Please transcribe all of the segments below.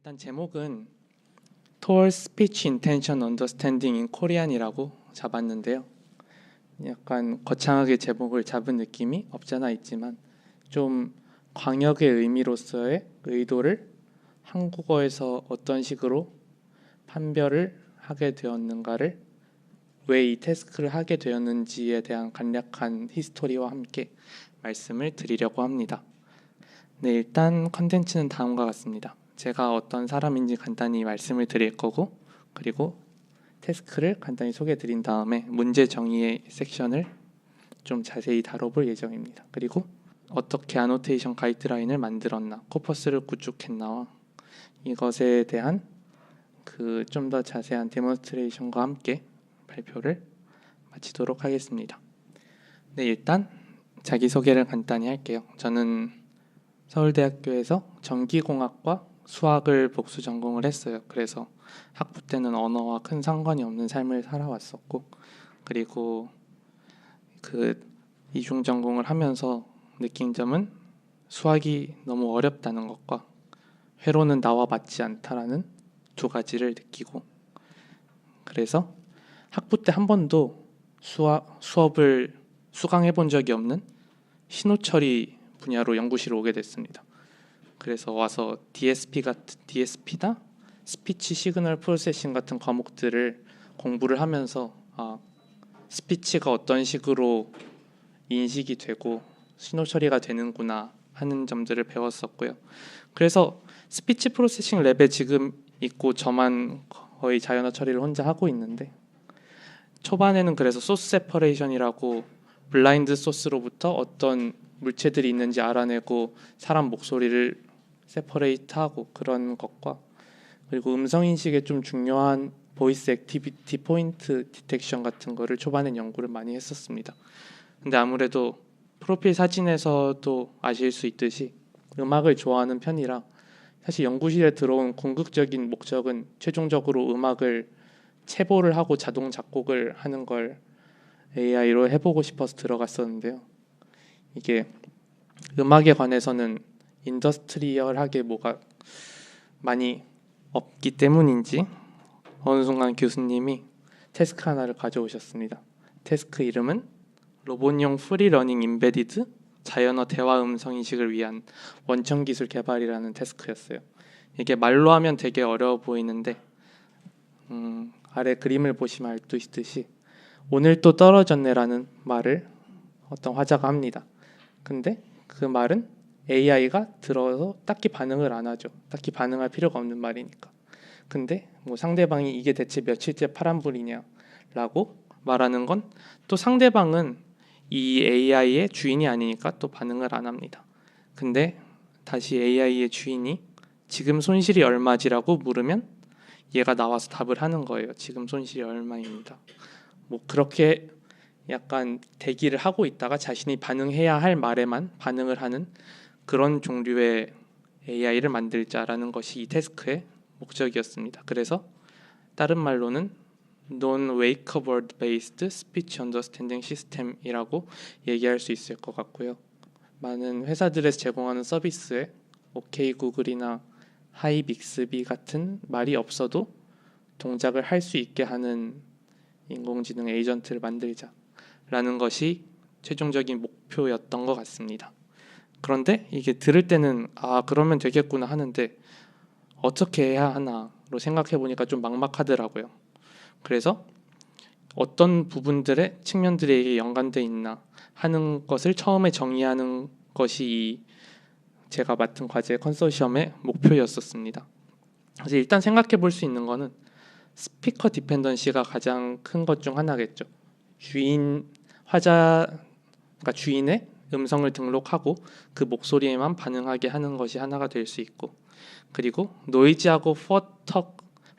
일단 제목은 Towards Speech Intention Understanding in Korean이라고 잡았는데요. 약간 거창하게 제목을 잡은 느낌이 없잖아 있지만 좀 광역의 의미로서의 의도를 한국어에서 어떤 식으로 판별을 하게 되었는가를 왜 이 태스크를 하게 되었는지에 대한 간략한 히스토리와 함께 말씀을 드리려고 합니다. 네, 일단 컨텐츠는 다음과 같습니다. 제가 어떤 사람인지 간단히 말씀을 드릴 거고, 그리고 태스크를 간단히 소개해 드린 다음에 문제 정의의 섹션을 좀 자세히 다뤄볼 예정입니다. 그리고 어떻게 아노테이션 가이드라인을 만들었나, 코퍼스를 구축했나와 이것에 대한 좀 더 자세한 데몬스트레이션과 함께 발표를 마치도록 하겠습니다. 네, 일단 자기소개를 간단히 할게요. 저는 서울대학교에서 전기공학과 수학을 복수 전공을 했어요. 그래서 학부 때는 언어와 큰 상관이 없는 삶을 살아왔었고, 그리고 이중 전공을 하면서 느낀 점은 수학이 너무 어렵다는 것과 회로는 나와 맞지 않다라는 두 가지를 느끼고, 그래서 학부 때 한 번도 수업을 수강해 본 적이 없는 신호처리 분야로 연구실에 오게 됐습니다. 그래서 와서 DSP다 스피치 시그널 프로세싱 같은 과목들을 공부를 하면서 스피치가 어떤 식으로 인식이 되고 신호 처리가 되는구나 하는 점들을 배웠었고요. 그래서 스피치 프로세싱 랩에 지금 있고 저만 거의 자연어 처리를 혼자 하고 있는데, 초반에는 그래서 소스 세퍼레이션이라고 블라인드 소스로부터 어떤 물체들이 있는지 알아내고 사람 목소리를 세퍼레이트하고 그런 것과, 그리고 음성인식에 좀 중요한 보이스 액티비티 포인트 디텍션 같은 거를 초반엔 연구를 많이 했었습니다. 근데 아무래도 프로필 사진에서도 아실 수 있듯이 음악을 좋아하는 편이라 사실 연구실에 들어온 궁극적인 목적은 최종적으로 음악을 체보를 하고 자동 작곡을 하는 걸 AI로 해보고 싶어서 들어갔었는데요. 이게 음악에 관해서는 인더스트리얼하게 뭐가 많이 없기 때문인지 어느 순간 교수님이 태스크 하나를 가져오셨습니다. 태스크 이름은 로봇용 프리러닝 임베디드 자연어 대화 음성 인식을 위한 원천 기술 개발이라는 태스크였어요. 이게 말로 하면 되게 어려워 보이는데 아래 그림을 보시면 알 수 있듯이 오늘 또 떨어졌네라는 말을 어떤 화자가 합니다. 근데 그 말은 AI가 들어서 딱히 반응을 안 하죠. 딱히 반응할 필요가 없는 말이니까. 근데 뭐 상대방이 이게 대체 며칠째 파란불이냐라고 말하는 건 또 상대방은 이 AI의 주인이 아니니까 또 반응을 안 합니다. 근데 다시 AI의 주인이 지금 손실이 얼마지라고 물으면 얘가 나와서 답을 하는 거예요. 지금 손실이 얼마입니다. 뭐 그렇게 약간 대기를 하고 있다가 자신이 반응해야 할 말에만 반응을 하는 그런 종류의 AI를 만들자라는 것이 이 태스크의 목적이었습니다. 그래서 다른 말로는 Non-Wake Word Based Speech Understanding System이라고 얘기할 수 있을 것 같고요. 많은 회사들에서 제공하는 서비스에 OK 구글이나 하이 빅스비 같은 말이 없어도 동작을 할 수 있게 하는 인공지능 에이전트를 만들자라는 것이 최종적인 목표였던 것 같습니다. 그런데 이게 들을 때는 그러면 되겠구나 하는데 어떻게 해야 하나로 생각해 보니까 좀 막막하더라고요. 그래서 어떤 부분들의 측면들이 이게 연관돼 있나 하는 것을 처음에 정의하는 것이 제가 맡은 과제 컨소시엄의 목표였었습니다. 그래서 일단 생각해 볼 수 있는 거는 스피커 디펜던시가 가장 큰 것 중 하나겠죠. 그러니까 주인의 음성을 등록하고 그 목소리에만 반응하게 하는 것이 하나가 될 수 있고, 그리고 노이즈하고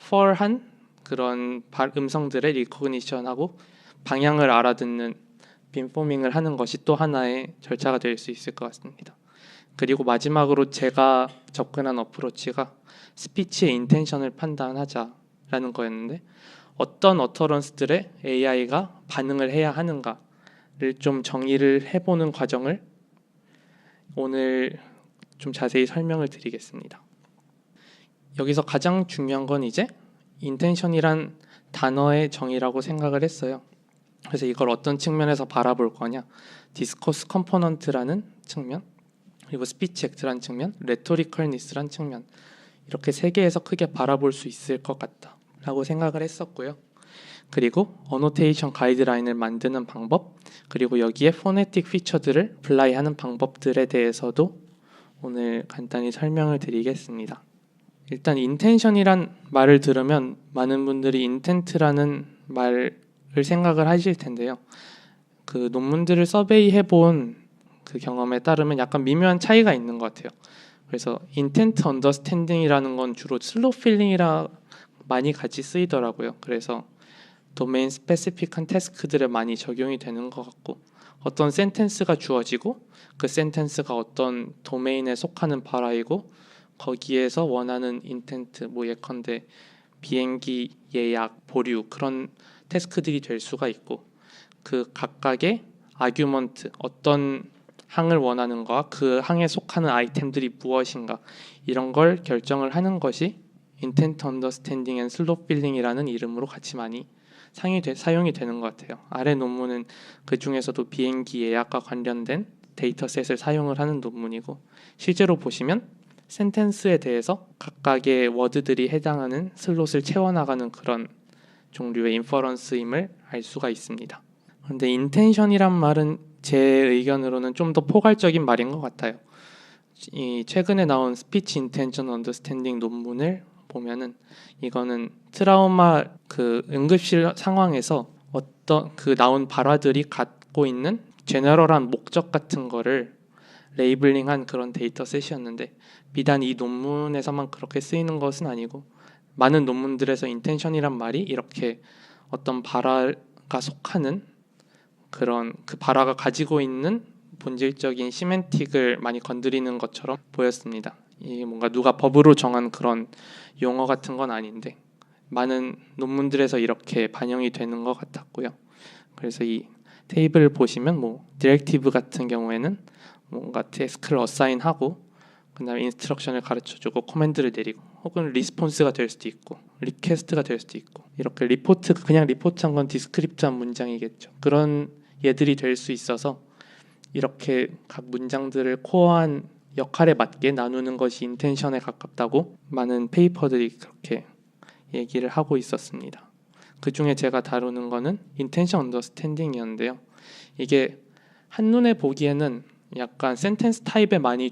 펄한 그런 음성들의 리코그니션하고 방향을 알아듣는 빈포밍을 하는 것이 또 하나의 절차가 될 수 있을 것 같습니다. 그리고 마지막으로 제가 접근한 어프로치가 스피치의 인텐션을 판단하자라는 거였는데, 어떤 어터런스들의 AI가 반응을 해야 하는가를 좀 정의를 해보는 과정을 오늘 좀 자세히 설명을 드리겠습니다. 여기서 가장 중요한 건 이제 인텐션이란 단어의 정의라고 생각을 했어요. 그래서 이걸 어떤 측면에서 바라볼 거냐, 디스코스 컴포넌트라는 측면, 그리고 스피치 액트라는 측면, 레토리컬니스라는 측면, 이렇게 세 개에서 크게 바라볼 수 있을 것 같다 라고 생각을 했었고요. 그리고 어노테이션 가이드라인을 만드는 방법, 그리고 여기에 포네틱 피처들을 플라이하는 방법들에 대해서도 오늘 간단히 설명을 드리겠습니다. 일단 인텐션이란 말을 들으면 많은 분들이 인텐트라는 말을 생각을 하실 텐데요. 그 논문들을 서베이 해본 그 경험에 따르면 약간 미묘한 차이가 있는 것 같아요. 그래서 인텐트 언더스탠딩이라는 건 주로 슬로우 필링이라 많이 같이 쓰이더라고요. 그래서 도메인 스페시픽한 태스크들에 많이 적용이 되는 것 같고, 어떤 센텐스가 주어지고 그 센텐스가 어떤 도메인에 속하는 바라이고 거기에서 원하는 인텐트, 뭐 예컨대 비행기 예약, 보류, 그런 태스크들이 될 수가 있고, 그 각각의 아규먼트, 어떤 항을 원하는가, 그 항에 속하는 아이템들이 무엇인가, 이런 걸 결정을 하는 것이 인텐트 언더스탠딩 앤 슬로우 필링이라는 이름으로 같이 많이 사용이 되는 것 같아요. 아래 논문은 그 중에서도 비행기 예약과 관련된 데이터셋을 사용을 하는 논문이고, 실제로 보시면 센텐스에 대해서 각각의 워드들이 해당하는 슬롯을 채워나가는 그런 종류의 인퍼런스임을 알 수가 있습니다. 그런데 인텐션이란 말은 제 의견으로는 좀 더 포괄적인 말인 것 같아요. 이 최근에 나온 스피치 인텐션 언더스탠딩 논문을 보면은, 이거는 트라우마 그 응급실 상황에서 어떤 그 나온 발화들이 갖고 있는 제너럴한 목적 같은 거를 레이블링한 그런 데이터셋이었는데, 비단 이 논문에서만 그렇게 쓰이는 것은 아니고 많은 논문들에서 인텐션이란 말이 이렇게 어떤 발화가 속하는 그런 그 발화가 가지고 있는 본질적인 시멘틱을 많이 건드리는 것처럼 보였습니다. 이게 뭔가 누가 법으로 정한 그런 용어 같은 건 아닌데 많은 논문들에서 이렇게 반영이 되는 것 같았고요. 그래서 이 테이블을 보시면 뭐 디렉티브 같은 경우에는 뭔가 태스크를 어사인하고 그다음에 인스트럭션을 가르쳐주고 코맨드를 내리고, 혹은 리스폰스가 될 수도 있고 리퀘스트가 될 수도 있고, 이렇게 리포트, 그냥 리포트한 건 디스크립트한 문장이겠죠. 그런 얘들이 될 수 있어서 이렇게 각 문장들을 코어한 역할에 맞게 나누는 것이 인텐션에 가깝다고 많은 페이퍼들이 그렇게 얘기를 하고 있었습니다. 그 중에 제가 다루는 거는 인텐션 언더스탠딩이었는데요. 이게 한눈에 보기에는 약간 센텐스 타입에 많이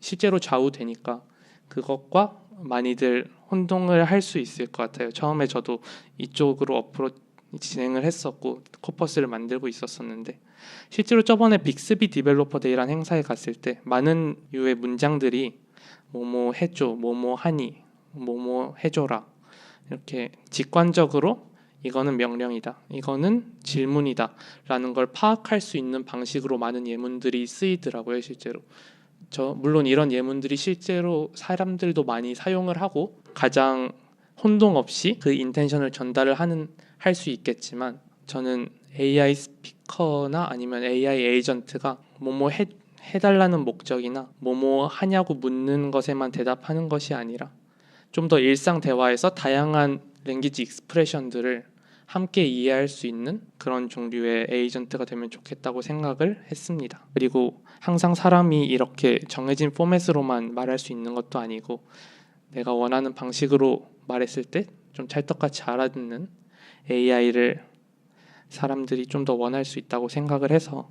실제로 좌우되니까 그것과 많이들 혼동을 할 수 있을 것 같아요. 처음에 저도 이쪽으로 진행을 했었고 코퍼스를 만들고 있었었는데, 실제로 저번에 빅스비 디벨로퍼 데이라는 행사에 갔을 때 많은 유의 문장들이 뭐뭐 해줘, 뭐뭐 하니, 뭐뭐 해줘라, 이렇게 직관적으로 이거는 명령이다, 이거는 질문이다 라는 걸 파악할 수 있는 방식으로 많은 예문들이 쓰이더라고요. 실제로 물론 이런 예문들이 실제로 사람들도 많이 사용을 하고 가장 혼동 없이 그 인텐션을 전달을 할 수 있겠지만, 저는 AI 스피커나 아니면 AI 에이전트가 뭐뭐 해달라는 목적이나 뭐뭐 하냐고 묻는 것에만 대답하는 것이 아니라 좀 더 일상 대화에서 다양한 랭귀지 익스프레션들을 함께 이해할 수 있는 그런 종류의 에이전트가 되면 좋겠다고 생각을 했습니다. 그리고 항상 사람이 이렇게 정해진 포맷으로만 말할 수 있는 것도 아니고, 내가 원하는 방식으로 말했을 때 좀 찰떡같이 알아듣는 AI를 사람들이 좀 더 원할 수 있다고 생각을 해서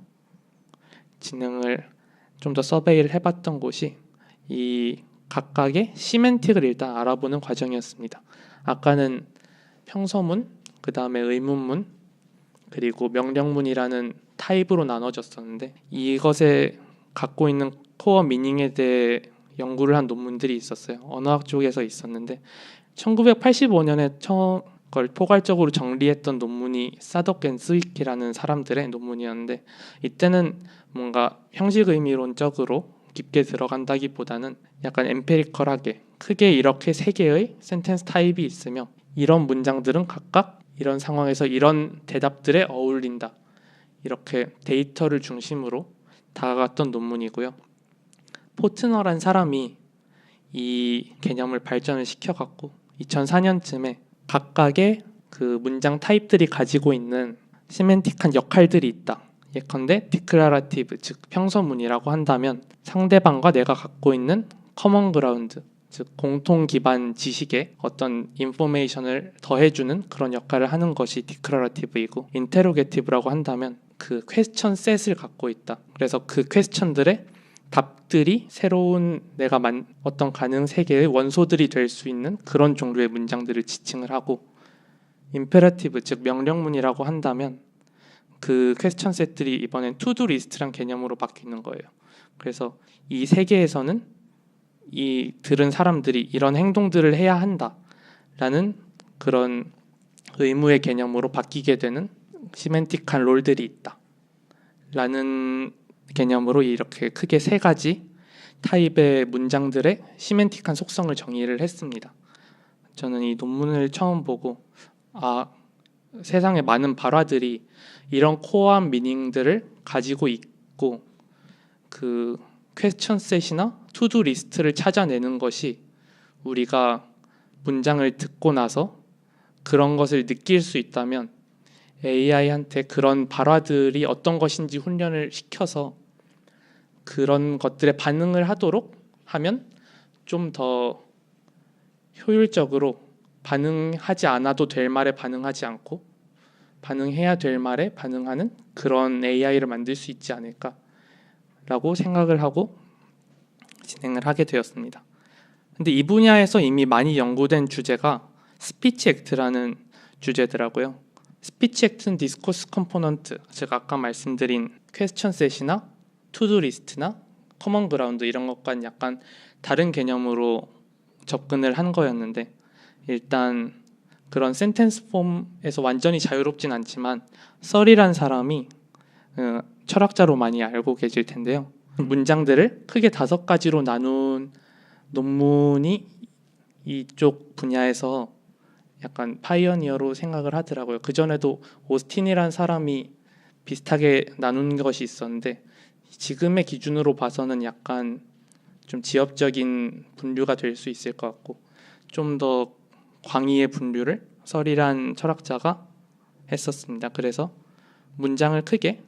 진행을 좀 더 서베이를 해봤던 곳이 이 각각의 시멘틱을 일단 알아보는 과정이었습니다. 아까는 평서문, 그 다음에 의문문, 그리고 명령문이라는 타입으로 나눠졌었는데, 이것에 갖고 있는 코어 미닝에 대해 연구를 한 논문들이 있었어요. 언어학 쪽에서 있었는데 1985년에 처음 걸 포괄적으로 정리했던 논문이 사덕 앤 스위키라는 사람들의 논문이었는데, 이때는 뭔가 형식 의미론적으로 깊게 들어간다기보다는 약간 엠피리컬하게 크게 이렇게 세 개의 센텐스 타입이 있으며 이런 문장들은 각각 이런 상황에서 이런 대답들에 어울린다, 이렇게 데이터를 중심으로 다가갔던 논문이고요. 포트너란 사람이 이 개념을 발전을 시켜갖고 2004년쯤에 각각의 그 문장 타입들이 가지고 있는 시멘틱한 역할들이 있다. 예컨대 디클라라티브, 즉 평서문이라고 한다면 상대방과 내가 갖고 있는 커먼 그라운드, 즉 공통 기반 지식에 어떤 인포메이션을 더해주는 그런 역할을 하는 것이 디클라라티브이고, 인테로게티브라고 한다면 그 퀘스천 셋을 갖고 있다. 그래서 그 퀘스천들의 답들이 새로운 내가 어떤 가능 세계의 원소들이 될 수 있는 그런 종류의 문장들을 지칭을 하고, 임페라티브, 즉 명령문이라고 한다면 그 퀘스천 셋들이 이번엔 투두 리스트란 개념으로 바뀌는 거예요. 그래서 이 세계에서는 이 들은 사람들이 이런 행동들을 해야 한다라는 그런 의무의 개념으로 바뀌게 되는 시멘틱한 롤들이 있다라는 개념으로 이렇게 크게 세 가지 타입의 문장들의 시멘틱한 속성을 정의를 했습니다. 저는 이 논문을 처음 보고 세상에 많은 발화들이 이런 코어한 미닝들을 가지고 있고, 그 퀘스천 셋이나 투두 리스트를 찾아내는 것이 우리가 문장을 듣고 나서 그런 것을 느낄 수 있다면 AI한테 그런 발화들이 어떤 것인지 훈련을 시켜서 그런 것들에 반응을 하도록 하면 좀 더 효율적으로 반응하지 않아도 될 말에 반응하지 않고 반응해야 될 말에 반응하는 그런 AI를 만들 수 있지 않을까라고 생각을 하고 진행을 하게 되었습니다. 근데 이 분야에서 이미 많이 연구된 주제가 스피치 액트라는 주제더라고요. 스피치 액트는 디스코스 컴포넌트, 제가 아까 말씀드린 퀘스천 셋이나 투두 리스트나 커먼 그라운드 이런 것과는 약간 다른 개념으로 접근을 한 거였는데, 일단 그런 센텐스 폼에서 완전히 자유롭진 않지만 썰이란 사람이 철학자로 많이 알고 계실 텐데요. 문장들을 크게 5가지로 나눈 논문이 이쪽 분야에서 약간 파이어니어로 생각을 하더라고요. 그전에도 오스틴이란 사람이 비슷하게 나눈 것이 있었는데, 지금의 기준으로 봐서는 약간 좀 지엽적인 분류가 될 수 있을 것 같고, 좀 더 광의의 분류를 썰이란 철학자가 했었습니다. 그래서 문장을 크게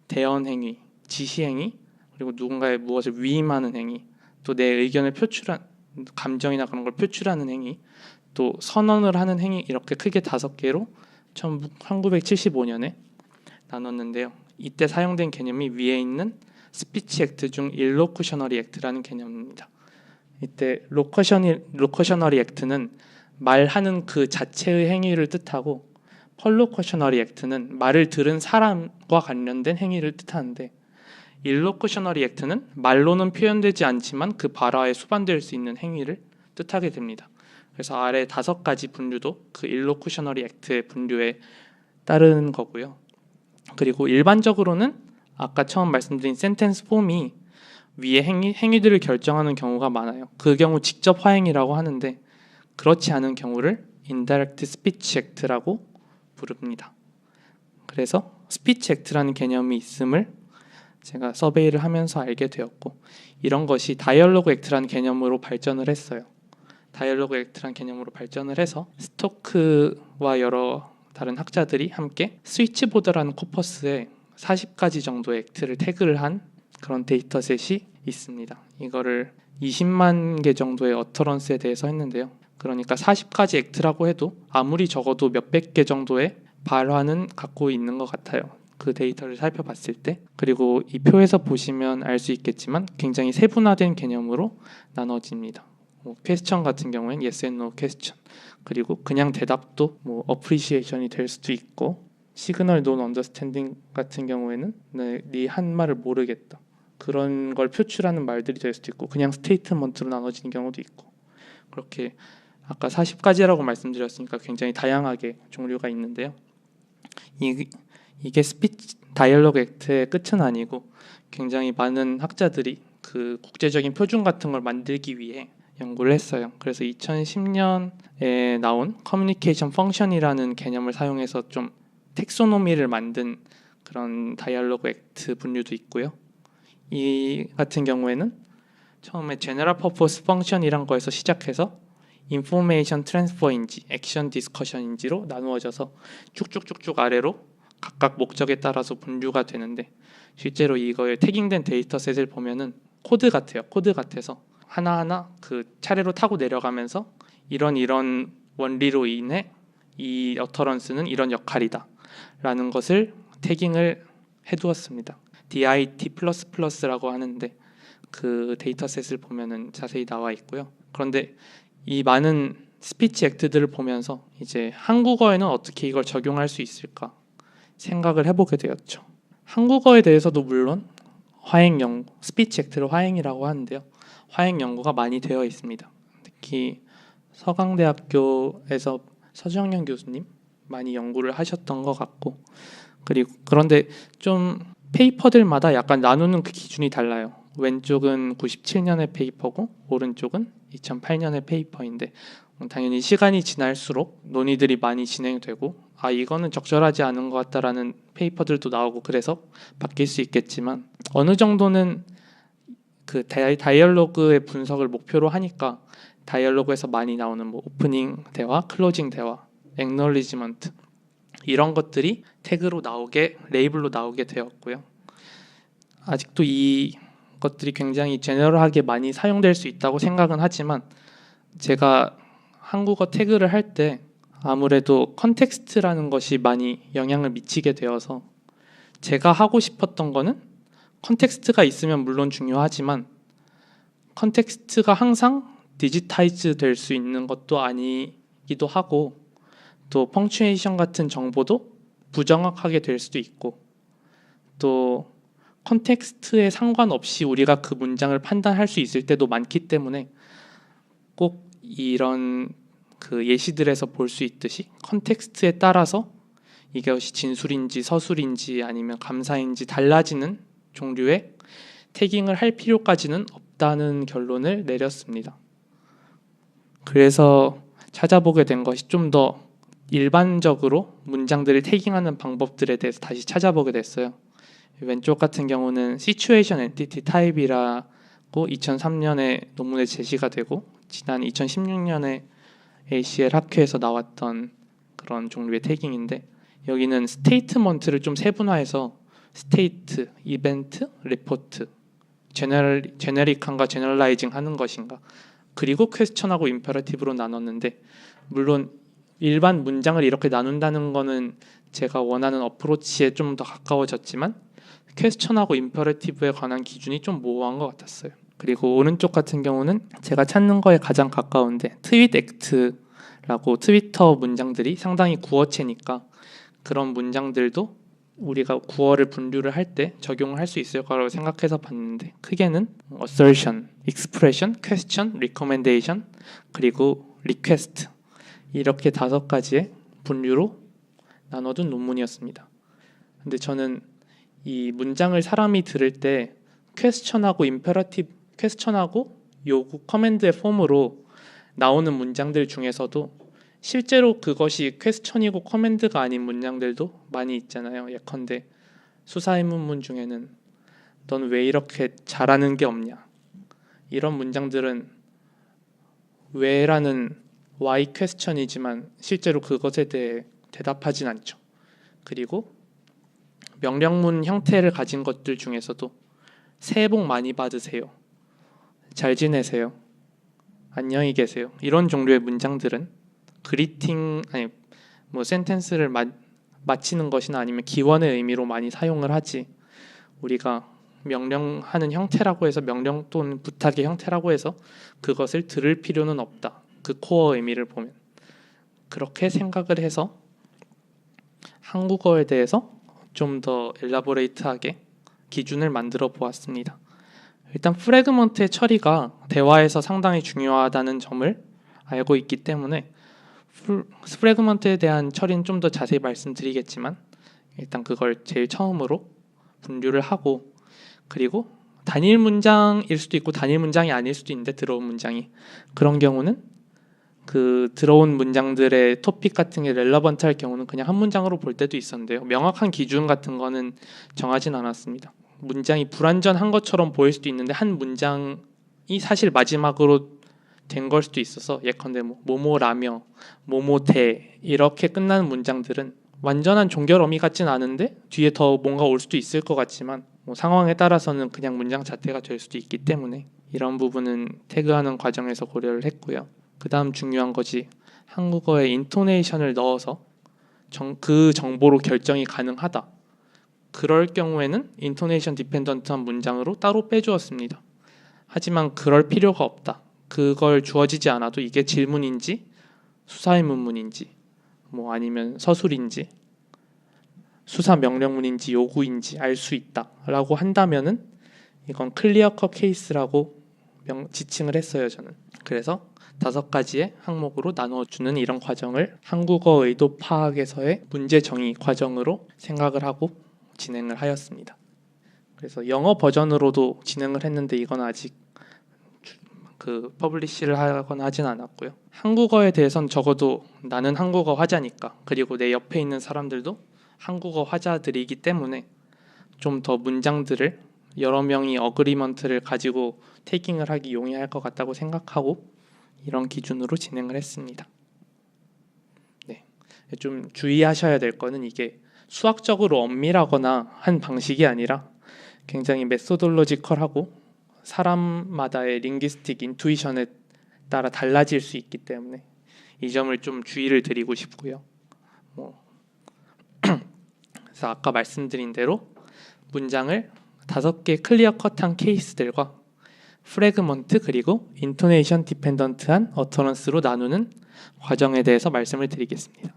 대언 행위, 지시 행위, 그리고 누군가의 무엇을 위임하는 행위, 또 내 의견을 표출한 감정이나 그런 걸 표출하는 행위, 또 선언을 하는 행위, 이렇게 크게 5개로 1975년에 나눴는데요. 이때 사용된 개념이 위에 있는 스피치 액트 중 일로쿠셔너리 액트라는 개념입니다. 이때 로커셔너리 액트는 말하는 그 자체의 행위를 뜻하고, 펄로커셔너리 액트는 말을 들은 사람과 관련된 행위를 뜻하는데, 일로쿠셔너리 액트는 말로는 표현되지 않지만 그 발화에 수반될 수 있는 행위를 뜻하게 됩니다. 그래서 아래 5가지 분류도 그 일로쿠셔너리 액트의 분류에 따르는 거고요. 그리고 일반적으로는 아까 처음 말씀드린 센텐스 폼이 위에 행위들을 결정하는 경우가 많아요. 그 경우 직접 화행이라고 하는데, 그렇지 않은 경우를 인다이렉트 스피치 액트라고 부릅니다. 그래서 스피치 액트라는 개념이 있음을 제가 서베이를 하면서 알게 되었고, 이런 것이 다이얼로그 액트라는 개념으로 발전을 했어요. 다이얼로그 액트라는 개념으로 발전을 해서 스토크와 여러 다른 학자들이 함께 스위치보드라는 코퍼스에 40가지 정도의 액트를 태그를 한 그런 데이터셋이 있습니다. 이거를 20만 개 정도의 어터런스에 대해서 했는데요. 그러니까 40가지 액트라고 해도 아무리 적어도 몇백 개 정도의 발화는 갖고 있는 것 같아요. 그 데이터를 살펴봤을 때. 그리고 이 표에서 보시면 알 수 있겠지만 굉장히 세분화된 개념으로 나눠집니다. 퀘스천 같은 경우에는 yes and no 퀘스천, 그리고 그냥 대답도 appreciation이 될 수도 있고, 시그널 논 언더스탠딩 같은 경우에는 네 한 말을 모르겠다, 그런 걸 표출하는 말들이 될 수도 있고, 그냥 스테이트먼트로 나눠지는 경우도 있고, 그렇게 아까 40가지라고 말씀드렸으니까 굉장히 다양하게 종류가 있는데요. 이게 스피치 다이얼로그 액트의 끝은 아니고, 굉장히 많은 학자들이 그 국제적인 표준 같은 걸 만들기 위해 연구를 했어요. 그래서 2010년에 나온 커뮤니케이션 펑션이라는 개념을 사용해서 좀 텍소노미를 만든 그런 다이얼로그 액트 분류도 있고요. 이 같은 경우에는 처음에 General Purpose Function이란 거에서 시작해서 Information Transfer인지 Action Discussion인지로 나누어져서 쭉쭉쭉쭉 아래로 각각 목적에 따라서 분류가 되는데, 실제로 이거에 태깅된 데이터셋을 보면은 코드 같아요. 코드 같아서 하나하나 그 차례로 타고 내려가면서 이런 원리로 인해 이 어터런스는 이런 역할이다 라는 것을 태깅을 해두었습니다. DIT++라고 하는데 그 데이터셋을 보면은 자세히 나와 있고요. 그런데 이 많은 스피치 액트들을 보면서 이제 한국어에는 어떻게 이걸 적용할 수 있을까 생각을 해보게 되었죠. 한국어에 대해서도 물론 화행 연구, 스피치 액트를 화행이라고 하는데요. 화행 연구가 많이 되어 있습니다. 특히 서강대학교에서 서정현 교수님 많이 연구를 하셨던 것 같고, 그리고 그런데 좀 페이퍼들마다 약간 나누는 그 기준이 달라요. 왼쪽은 97년의 페이퍼고 오른쪽은 2008년의 페이퍼인데, 당연히 시간이 지날수록 논의들이 많이 진행되고 이거는 적절하지 않은 것 같다라는 페이퍼들도 나오고 그래서 바뀔 수 있겠지만, 어느 정도는 그 다이얼로그의 분석을 목표로 하니까 다이얼로그에서 많이 나오는 뭐 오프닝 대화, 클로징 대화, 액놀리지먼트 이런 것들이 태그로 나오게, 레이블로 나오게 되었고요. 아직도 이 것들이 굉장히 제너럴하게 많이 사용될 수 있다고 생각은 하지만, 제가 한국어 태그를 할 때 아무래도 컨텍스트라는 것이 많이 영향을 미치게 되어서, 제가 하고 싶었던 거는 컨텍스트가 있으면 물론 중요하지만 컨텍스트가 항상 디지타이즈 될 수 있는 것도 아니기도 하고, 또 펑츄에이션 같은 정보도 부정확하게 될 수도 있고, 또 컨텍스트에 상관없이 우리가 그 문장을 판단할 수 있을 때도 많기 때문에, 꼭 이런 그 예시들에서 볼 수 있듯이 컨텍스트에 따라서 이것이 진술인지 서술인지 아니면 감사인지 달라지는 종류의 태깅을 할 필요까지는 없다는 결론을 내렸습니다. 그래서 찾아보게 된 것이 좀 더 일반적으로 문장들을 태깅하는 방법들에 대해서 다시 찾아보게 됐어요. 왼쪽 같은 경우는 Situation Entity Type이라고 2003년에 논문에 제시가 되고, 지난 2016년에 ACL 학회에서 나왔던 그런 종류의 태깅인데, 여기는 스테이트먼트를 좀 세분화해서 스테이트, 이벤트, 리포트, 제네릭한가 제너럴라이징 하는 것인가, 그리고 퀘스천하고 임페러티브로 나눴는데, 물론 일반 문장을 이렇게 나눈다는 거는 제가 원하는 어프로치에 좀 더 가까워졌지만 퀘스천하고 임페러티브에 관한 기준이 좀 모호한 것 같았어요. 그리고 오른쪽 같은 경우는 제가 찾는 거에 가장 가까운데, 트윗 액트라고 트위터 문장들이 상당히 구어체니까 그런 문장들도 우리가 구어를 분류를 할 때 적용을 할 수 있을 거라고 생각해서 봤는데, 크게는 assertion, expression, question, recommendation, 그리고 request, 이렇게 5가지의 분류로 나눠둔 논문이었습니다. 근데 저는 이 문장을 사람이 들을 때 퀘스천하고 임페러티브, 퀘스천하고 요구, 커맨드의 폼으로 나오는 문장들 중에서도 실제로 그것이 퀘스천이고 커맨드가 아닌 문장들도 많이 있잖아요. 예컨대 수사의문문 중에는 넌 왜 이렇게 잘하는 게 없냐, 이런 문장들은 왜라는 why 퀘스천이지만 실제로 그것에 대해 대답하진 않죠. 그리고 명령문 형태를 가진 것들 중에서도 새해 복 많이 받으세요, 잘 지내세요, 안녕히 계세요, 이런 종류의 문장들은 그리팅, 아니 뭐 센텐스를 마치는 것이나 아니면 기원의 의미로 많이 사용을 하지, 우리가 명령하는 형태라고 해서, 명령 또는 부탁의 형태라고 해서 그것을 들을 필요는 없다. 그 코어 의미를 보면 그렇게 생각을 해서 한국어에 대해서 좀 더 엘라보레이트하게 기준을 만들어 보았습니다. 일단 프래그먼트의 처리가 대화에서 상당히 중요하다는 점을 알고 있기 때문에 프래그먼트에 대한 처리는 좀 더 자세히 말씀드리겠지만, 일단 그걸 제일 처음으로 분류를 하고, 그리고 단일 문장일 수도 있고 단일 문장이 아닐 수도 있는데, 들어온 문장이, 그런 경우는 그 들어온 문장들의 토픽 같은 게 렐러번트 할 경우는 그냥 한 문장으로 볼 때도 있었는데요. 명확한 기준 같은 거는 정하진 않았습니다. 문장이 불완전한 것처럼 보일 수도 있는데 한 문장에 사실 마지막으로 된 걸 수도 있어서 예컨대 뭐뭐라며 뭐뭐대 이렇게 끝나는 문장들은 완전한 종결 어미 같진 않은데 뒤에 더 뭔가 올 수도 있을 것 같지만 상황에 따라서는 그냥 문장 자체가 될 수도 있기 때문에 이런 부분은 태그하는 과정에서 고려를 했고요. 그 다음 중요한 것이 한국어에 인토네이션을 넣어서 그 정보로 결정이 가능하다. 그럴 경우에는 인토네이션 디펜던트한 문장으로 따로 빼주었습니다. 하지만 그럴 필요가 없다. 그걸 주어지지 않아도 이게 질문인지 수사의문문인지 아니면 서술인지 수사 명령문인지 요구인지 알 수 있다라고 한다면은 이건 클리어컷 케이스라고 지칭을 했어요, 저는. 그래서 5가지의 항목으로 나눠주는 이런 과정을 한국어 의도 파악에서의 문제 정의 과정으로 생각을 하고 진행을 하였습니다. 그래서 영어 버전으로도 진행을 했는데 이건 아직 퍼블리시를 하거나 하진 않았고요. 한국어에 대해서는 적어도 나는 한국어 화자니까, 그리고 내 옆에 있는 사람들도 한국어 화자들이기 때문에 좀 더 문장들을 여러 명이 어그리먼트를 가지고 테이킹을 하기 용이할 것 같다고 생각하고 이런 기준으로 진행을 했습니다. 네, 좀 주의하셔야 될 거는 이게 수학적으로 엄밀하거나 한 방식이 아니라 굉장히 메소돌로지컬하고 사람마다의 링귀스틱 인투이션에 따라 달라질 수 있기 때문에 이 점을 좀 주의를 드리고 싶고요. 그래서 아까 말씀드린 대로 문장을 5개 클리어컷한 케이스들과 프래그먼트 그리고 인토네이션 디펜던트한 어터런스로 나누는 과정에 대해서 말씀을 드리겠습니다.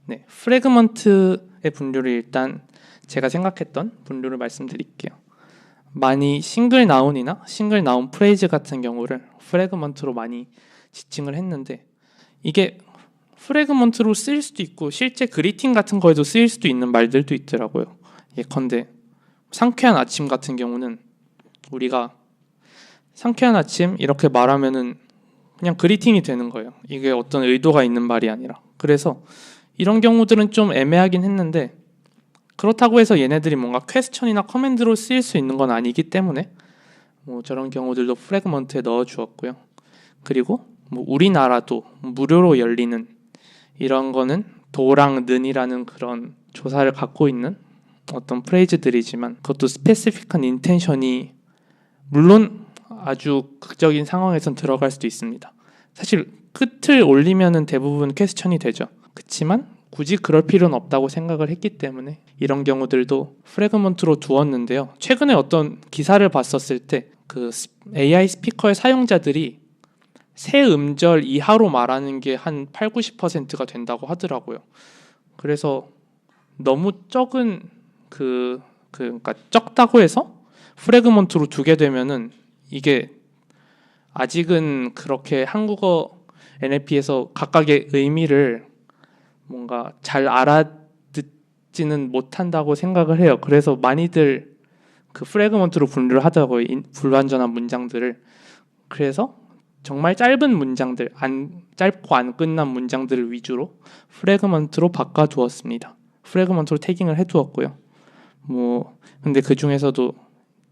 네, 프래그먼트의 분류를 일단 제가 생각했던 분류를 말씀드릴게요. 많이 싱글 나운이나 싱글 나운 프레이즈 같은 경우를 프래그먼트로 많이 지칭을 했는데 이게 프래그먼트로 쓰일 수도 있고 실제 그리팅 같은 거에도 쓰일 수도 있는 말들도 있더라고요. 예컨대 상쾌한 아침 같은 경우는 우리가 상쾌한 아침 이렇게 말하면은 그냥 그리팅이 되는 거예요. 이게 어떤 의도가 있는 말이 아니라. 그래서 이런 경우들은 좀 애매하긴 했는데 그렇다고 해서 얘네들이 뭔가 퀘스천이나 커맨드로 쓰일 수 있는 건 아니기 때문에 저런 경우들도 프래그먼트에 넣어 주었고요. 그리고 우리나라도 무료로 열리는 이런 거는 도랑 는이라는 그런 조사를 갖고 있는 어떤 프레이즈들이지만 그것도 스페시픽한 인텐션이 물론 아주 극적인 상황에선 들어갈 수도 있습니다. 사실 끝을 올리면은 대부분 퀘스천이 되죠. 그렇지만 굳이 그럴 필요는 없다고 생각을 했기 때문에 이런 경우들도 프래그먼트로 두었는데요. 최근에 어떤 기사를 봤었을 때 그 AI 스피커의 사용자들이 세 음절 이하로 말하는 게 한 8, 90%가 된다고 하더라고요. 그래서 너무 적은 그러니까 적다고 해서 프래그먼트로 두게 되면은 이게 아직은 그렇게 한국어 NLP에서 각각의 의미를 뭔가 잘 알아듣지는 못한다고 생각을 해요. 그래서 많이들 그 프래그먼트로 분류를 하더라고요. 불완전한 문장들을. 그래서 정말 짧은 문장들, 짧고 안 끝난 문장들을 위주로 프래그먼트로 바꿔두었습니다. 프래그먼트로 태깅을 해두었고요. 근데 그 중에서도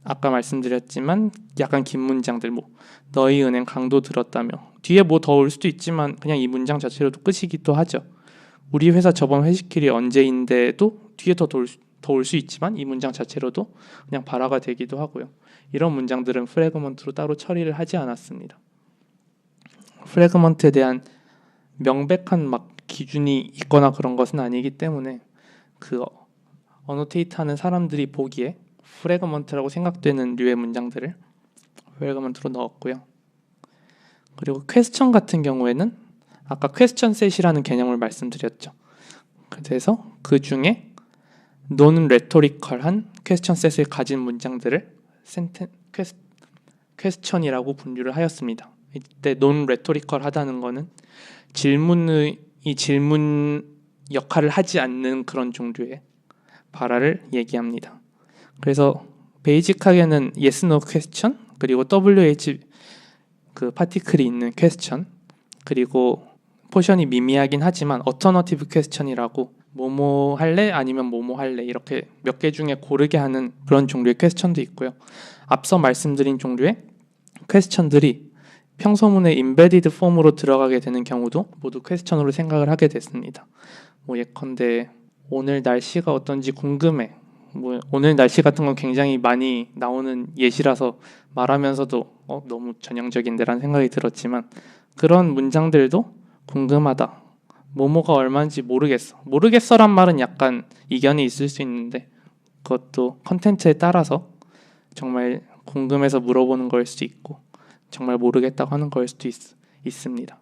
아까 말씀드렸지만 약간 긴 문장들, 너희 은행 강도 들었다며 뒤에 더 올 수도 있지만 그냥 이 문장 자체로도 끝이기도 하죠. 우리 회사 저번 회식일이 언제인데도 뒤에 더 올 수 있지만 이 문장 자체로도 그냥 발화가 되기도 하고요. 이런 문장들은 프래그먼트로 따로 처리를 하지 않았습니다. 프래그먼트에 대한 명백한 기준이 있거나 그런 것은 아니기 때문에 그 어노테이트 하는 사람들이 보기에 프래그먼트라고 생각되는 류의 문장들을 프래그먼트로 넣었고요. 그리고 퀘스천 같은 경우에는 아까 퀘스천 셋이라는 개념을 말씀드렸죠. 그래서 그 중에 논 레토리컬한 퀘스천 셋을 가진 문장들을 퀘스천이라고 분류를 하였습니다. 이때 논 레토리컬하다는 거는 질문 역할을 하지 않는 그런 종류의 발화를 얘기합니다. 그래서 베이직하게는 yes, no question 그리고 WH 그 파티클이 있는 퀘스천 그리고 포션이 미미하긴 하지만 어터너티브 퀘스천이라고 뭐뭐 할래 아니면 뭐뭐 할래 이렇게 몇 개 중에 고르게 하는 그런 종류의 퀘스천도 있고요. 앞서 말씀드린 종류의 퀘스천들이 평소문의 임베디드 폼으로 들어가게 되는 경우도 모두 퀘스천으로 생각을 하게 됐습니다. 예컨대 오늘 날씨가 어떤지 궁금해. 오늘 날씨 같은 건 굉장히 많이 나오는 예시라서 말하면서도 너무 전형적인데라는 생각이 들었지만, 그런 문장들도 궁금하다. 뭐뭐가 얼마인지 모르겠어. 모르겠어란 말은 약간 이견이 있을 수 있는데, 그것도 컨텐츠에 따라서 정말 궁금해서 물어보는 거일 수도 있고 정말 모르겠다고 하는 거일 수도 있습니다.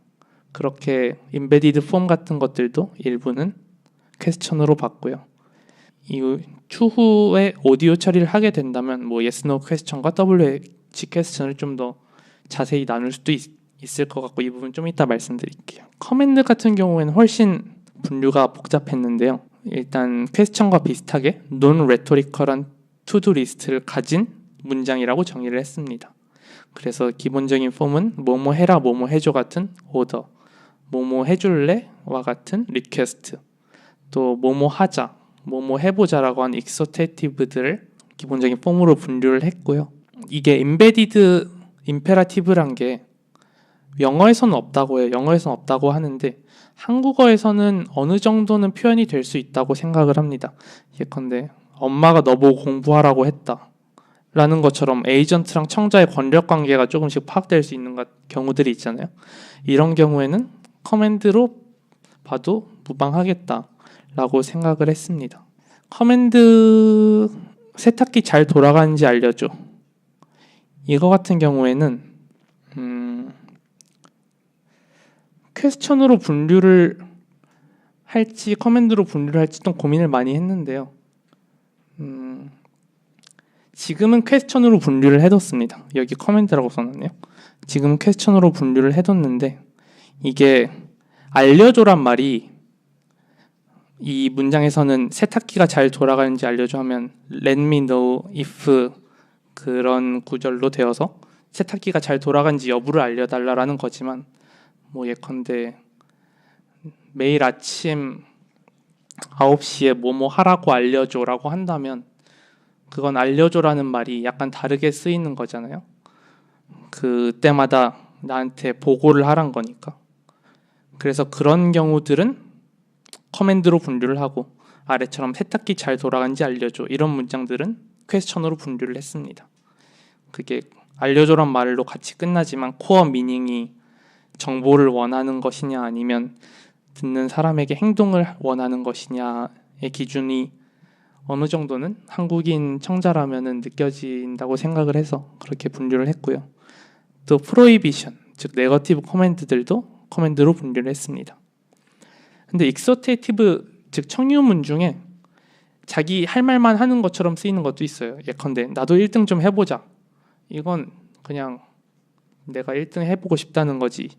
그렇게 임베디드 폼 같은 것들도 일부는 퀘스천으로 봤고요. 이후 추후에 오디오 처리를 하게 된다면 yes, no 퀘스천과 WH 퀘스천을 좀 더 자세히 나눌 수도 있을 것 같고, 이 부분 좀 이따 말씀드릴게요. 커맨드 같은 경우에는 훨씬 분류가 복잡했는데요. 일단 퀘스천과 비슷하게 non-rhetorical한 to-do 리스트를 가진 문장이라고 정의를 했습니다. 그래서 기본적인 폼은 뭐뭐 해라, 뭐뭐 해줘 같은 order, 뭐뭐 해줄래와 같은 request, 또 뭐뭐 하자, 뭐뭐 해보자라고 하는 exhortative들을 기본적인 폼으로 분류를 했고요. 이게 embedded imperative란 게 영어에서는 없다고 해요. 영어에서는 없다고 하는데 한국어에서는 어느 정도는 표현이 될 수 있다고 생각을 합니다. 예컨대 엄마가 너보고 공부하라고 했다 라는 것처럼 에이전트랑 청자의 권력 관계가 조금씩 파악될 수 있는 경우들이 있잖아요. 이런 경우에는 커맨드로 봐도 무방하겠다 라고 생각을 했습니다. 커맨드 세탁기 잘 돌아가는지 알려줘. 이거 같은 경우에는 퀘스천으로 분류를 할지 커맨드로 분류를 할지 좀 고민을 많이 했는데요. 지금은 퀘스천으로 분류를 해뒀습니다. 여기 커맨드라고 써놨네요. 지금은 퀘스천으로 분류를 해뒀는데, 이게 알려줘란 말이 이 문장에서는 세탁기가 잘 돌아가는지 알려줘 하면 let me know if 그런 구절로 되어서 세탁기가 잘 돌아가는지 여부를 알려달라라는 거지만, 예컨대 매일 아침 9시에 뭐뭐 하라고 알려줘라고 한다면 그건 알려줘라는 말이 약간 다르게 쓰이는 거잖아요. 그때마다 나한테 보고를 하란 거니까. 그래서 그런 경우들은 커맨드로 분류를 하고, 아래처럼 세탁기 잘 돌아가는지 알려줘 이런 문장들은 퀘스천으로 분류를 했습니다. 그게 알려줘란 말로 같이 끝나지만 코어 미닝이 정보를 원하는 것이냐 아니면 듣는 사람에게 행동을 원하는 것이냐의 기준이 어느 정도는 한국인 청자라면은 느껴진다고 생각을 해서 그렇게 분류를 했고요. 또 프로히비션, 즉 네거티브 커맨드들도 커맨드로 분류를 했습니다. 근데 익서테이티브, 즉 청유문 중에 자기 할 말만 하는 것처럼 쓰이는 것도 있어요. 예컨대 나도 1등 좀 해보자. 이건 그냥 내가 1등 해보고 싶다는 거지,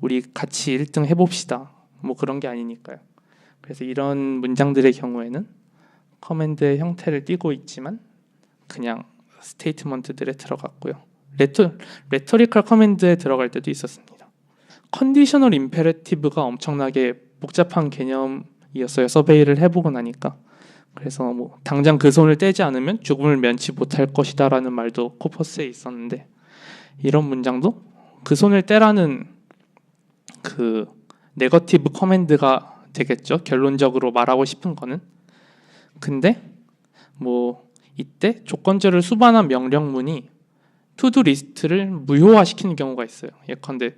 우리 같이 1등 해봅시다, 그런 게 아니니까요. 그래서 이런 문장들의 경우에는 커맨드의 형태를 띠고 있지만 그냥 스테이트먼트들에 들어갔고요. 레토리컬 커맨드에 들어갈 때도 있었습니다. 컨디셔널 임페러티브가 엄청나게 복잡한 개념이었어요. 서베이를 해보고 나니까. 그래서 당장 그 손을 떼지 않으면 죽음을 면치 못할 것이다 라는 말도 코퍼스에 있었는데, 이런 문장도 그 손을 떼라는 그 네거티브 커맨드가 되겠죠. 결론적으로 말하고 싶은 거는. 근데 이때 조건절을 수반한 명령문이 투두 리스트를 무효화시키는 경우가 있어요. 예컨대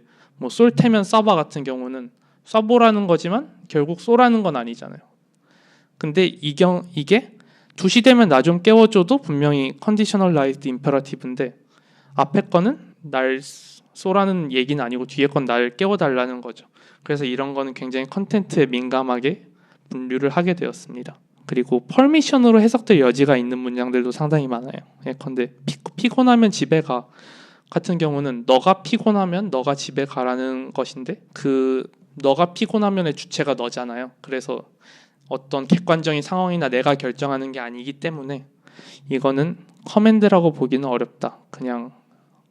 쏠테면 써봐 같은 경우는 써보라는 거지만 결국 쏘라는 건 아니잖아요. 근데 이게 2시 되면 나 좀 깨워줘도 분명히 컨디셔널라이즈드 임페러티브인데 앞에 거는 날 쏘라는 얘기는 아니고 뒤에 건 날 깨워달라는 거죠. 그래서 이런 거는 굉장히 컨텐츠에 민감하게 분류를 하게 되었습니다. 그리고 퍼미션으로 해석될 여지가 있는 문장들도 상당히 많아요. 예컨대 피곤하면 집에 가 같은 경우는 너가 피곤하면 너가 집에 가라는 것인데, 그 너가 피곤하면의 주체가 너잖아요. 그래서 어떤 객관적인 상황이나 내가 결정하는 게 아니기 때문에 이거는 커맨드라고 보기는 어렵다. 그냥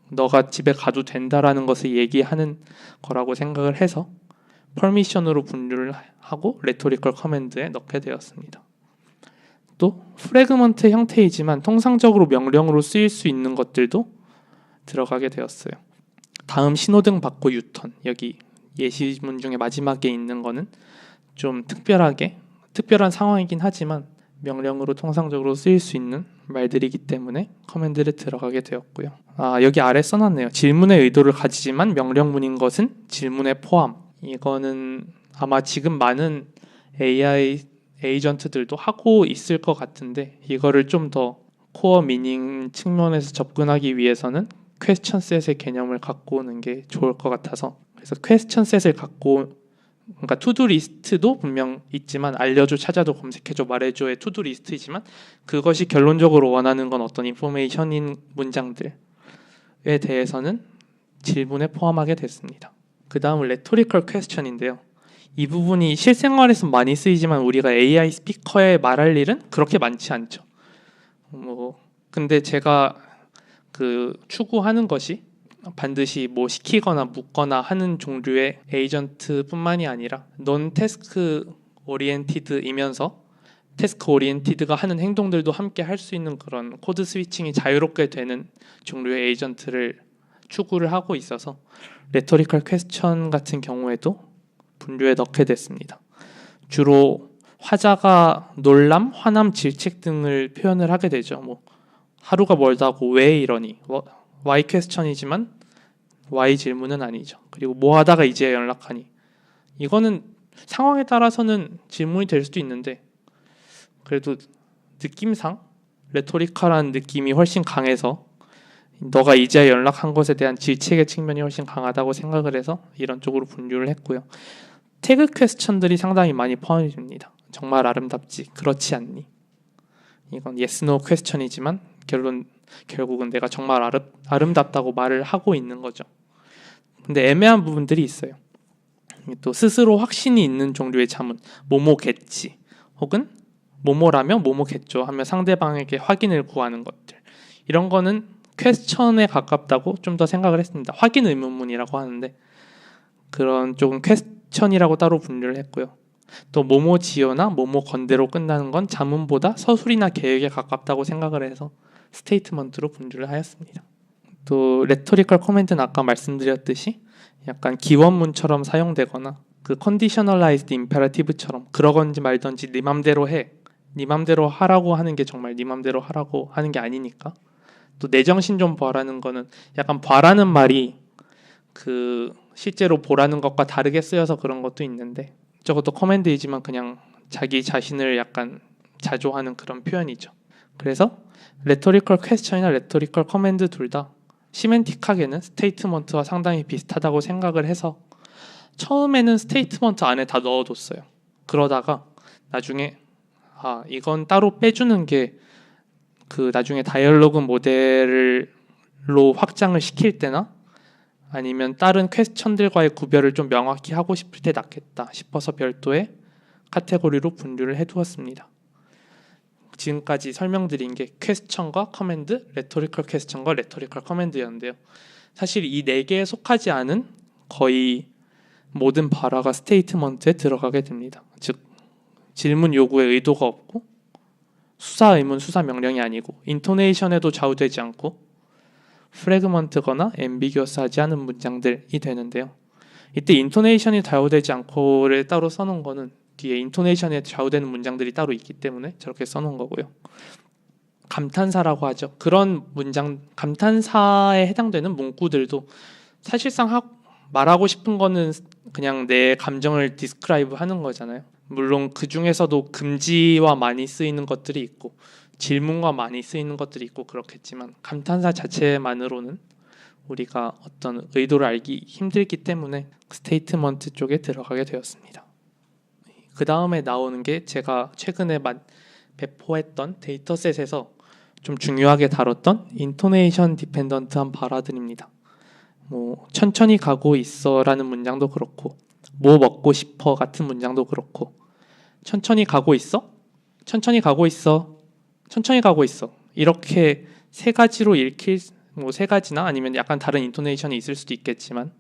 너가 집에 가도 된다라는 것을 얘기하는 거라고 생각을 해서 퍼미션으로 분류를 하고 레토리컬 커맨드에 넣게 되었습니다. 또 프래그먼트 형태이지만 통상적으로 명령으로 쓰일 수 있는 것들도 들어가게 되었어요. 다음 신호등 받고 유턴, 여기 예시문 중에 마지막에 있는 거는 좀 특별한 상황이긴 하지만 명령으로 통상적으로 쓰일 수 있는 말들이기 때문에 커맨드를 들어가게 되었고요. 여기 아래 써놨네요. 질문의 의도를 가지지만 명령문인 것은 질문의 포함. 이거는 아마 지금 많은 AI 에이전트들도 하고 있을 것 같은데, 이거를 좀 더 코어 미닝 측면에서 접근하기 위해서는 퀘스천 셋의 개념을 갖고 오는 게 좋을 것 같아서, 그래서 퀘스천 셋을 그러니까 투두 리스트도 분명 있지만 알려줘, 찾아줘, 검색해줘, 말해줘의 투두 리스트이지만 그것이 결론적으로 원하는 건 어떤 인포메이션인 문장들에 대해서는 질문에 포함하게 됐습니다. 그 다음은 레토리컬 퀘스천인데요. 이 부분이 실생활에서 많이 쓰이지만 우리가 AI 스피커에 말할 일은 그렇게 많지 않죠. 근데 제가 추구하는 것이 반드시 시키거나 묻거나 하는 종류의 에이전트뿐만이 아니라 넌 태스크 오리엔티드이면서 태스크 오리엔티드가 하는 행동들도 함께 할 수 있는 그런 코드 스위칭이 자유롭게 되는 종류의 에이전트를 추구를 하고 있어서 레토리컬 퀘스천 같은 경우에도 분류에 넣게 됐습니다. 주로 화자가 놀람, 화남, 질책 등을 표현을 하게 되죠. 하루가 멀다고 왜 이러니? Y 퀘스천이지만 Y 질문은 아니죠. 그리고 뭐 하다가 이제 연락하니? 이거는 상황에 따라서는 질문이 될 수도 있는데, 그래도 느낌상 레토리컬한 느낌이 훨씬 강해서 너가 이제 연락한 것에 대한 질책의 측면이 훨씬 강하다고 생각을 해서 이런 쪽으로 분류를 했고요. 태그 퀘스천들이 상당히 많이 포함이 됩니다. 정말 아름답지? 그렇지 않니? 이건 yes, no 퀘스천이지만 결국은 내가 정말 아름답다고 말을 하고 있는 거죠. 근데 애매한 부분들이 있어요. 또 스스로 확신이 있는 종류의 자문, 뭐뭐겠지, 혹은 뭐뭐라면 뭐뭐겠죠 하며 상대방에게 확인을 구하는 것들, 이런 거는 퀘스천에 가깝다고 좀 더 생각을 했습니다. 확인 의문문이라고 하는데 그런 쪽은 퀘스천이라고 따로 분류를 했고요. 또 뭐뭐지어나 뭐뭐건대로 끝나는 건 자문보다 서술이나 계획에 가깝다고 생각을 해서 스테이트먼트로 분류를 하였습니다. 또 레토리컬 코멘트는 아까 말씀드렸듯이 약간 기원문처럼 사용되거나 컨디셔널라이즈드 임페라티브처럼 그러건지 말던지 네 맘대로 해, 네 맘대로 하라고 하는 게 정말 네 맘대로 하라고 하는 게 아니니까. 또 내 정신 좀 봐라는 거는 약간 봐라는 말이 실제로 보라는 것과 다르게 쓰여서 그런 것도 있는데, 저것도 커맨드이지만 그냥 자기 자신을 약간 자조하는 그런 표현이죠. 그래서 레토리컬 퀘스천이나 레토리컬 커맨드 둘 다 시멘틱하게는 스테이트먼트와 상당히 비슷하다고 생각을 해서 처음에는 스테이트먼트 안에 다 넣어뒀어요. 그러다가 나중에 이건 따로 빼주는 게 나중에 다이얼로그 모델로 확장을 시킬 때나 아니면 다른 퀘스천들과의 구별을 좀 명확히 하고 싶을 때 낫겠다 싶어서 별도의 카테고리로 분류를 해두었습니다. 지금까지 설명드린 게 퀘스천과 커맨드, 레토리컬 퀘스천과 레토리컬 커맨드였는데요. 사실 이 4개에 속하지 않은 거의 모든 발화가 스테이트먼트에 들어가게 됩니다. 즉 질문 요구에 의도가 없고 수사 의문, 수사 명령이 아니고 인토네이션에도 좌우되지 않고 프래그먼트거나 앰비규어스하지 않은 문장들이 되는데요. 이때 인토네이션이 좌우되지 않고를 따로 써놓은 거는 뒤에 인토네이션에 좌우되는 문장들이 따로 있기 때문에 저렇게 써놓은 거고요. 감탄사라고 하죠. 그런 문장, 감탄사에 해당되는 문구들도 사실상 말하고 싶은 거는 그냥 내 감정을 디스크라이브 하는 거잖아요. 물론 그 중에서도 금지와 많이 쓰이는 것들이 있고 질문과 많이 쓰이는 것들이 있고 그렇겠지만 감탄사 자체만으로는 우리가 어떤 의도를 알기 힘들기 때문에 스테이트먼트 쪽에 들어가게 되었습니다. 그 다음에 나오는 게 제가 최근에 배포했던 데이터셋에서 좀 중요하게 다뤘던 인토네이션 디펜던트한 발화들입니다. 천천히 가고 있어 라는 문장도 그렇고 뭐 먹고 싶어 같은 문장도 그렇고 천천히 가고 있어? 천천히 가고 있어. 천천히 가고 있어. 이렇게 세 가지로 읽힐 세 가지나 아니면 약간 다른 인토네이션이 있을 수도 있겠지만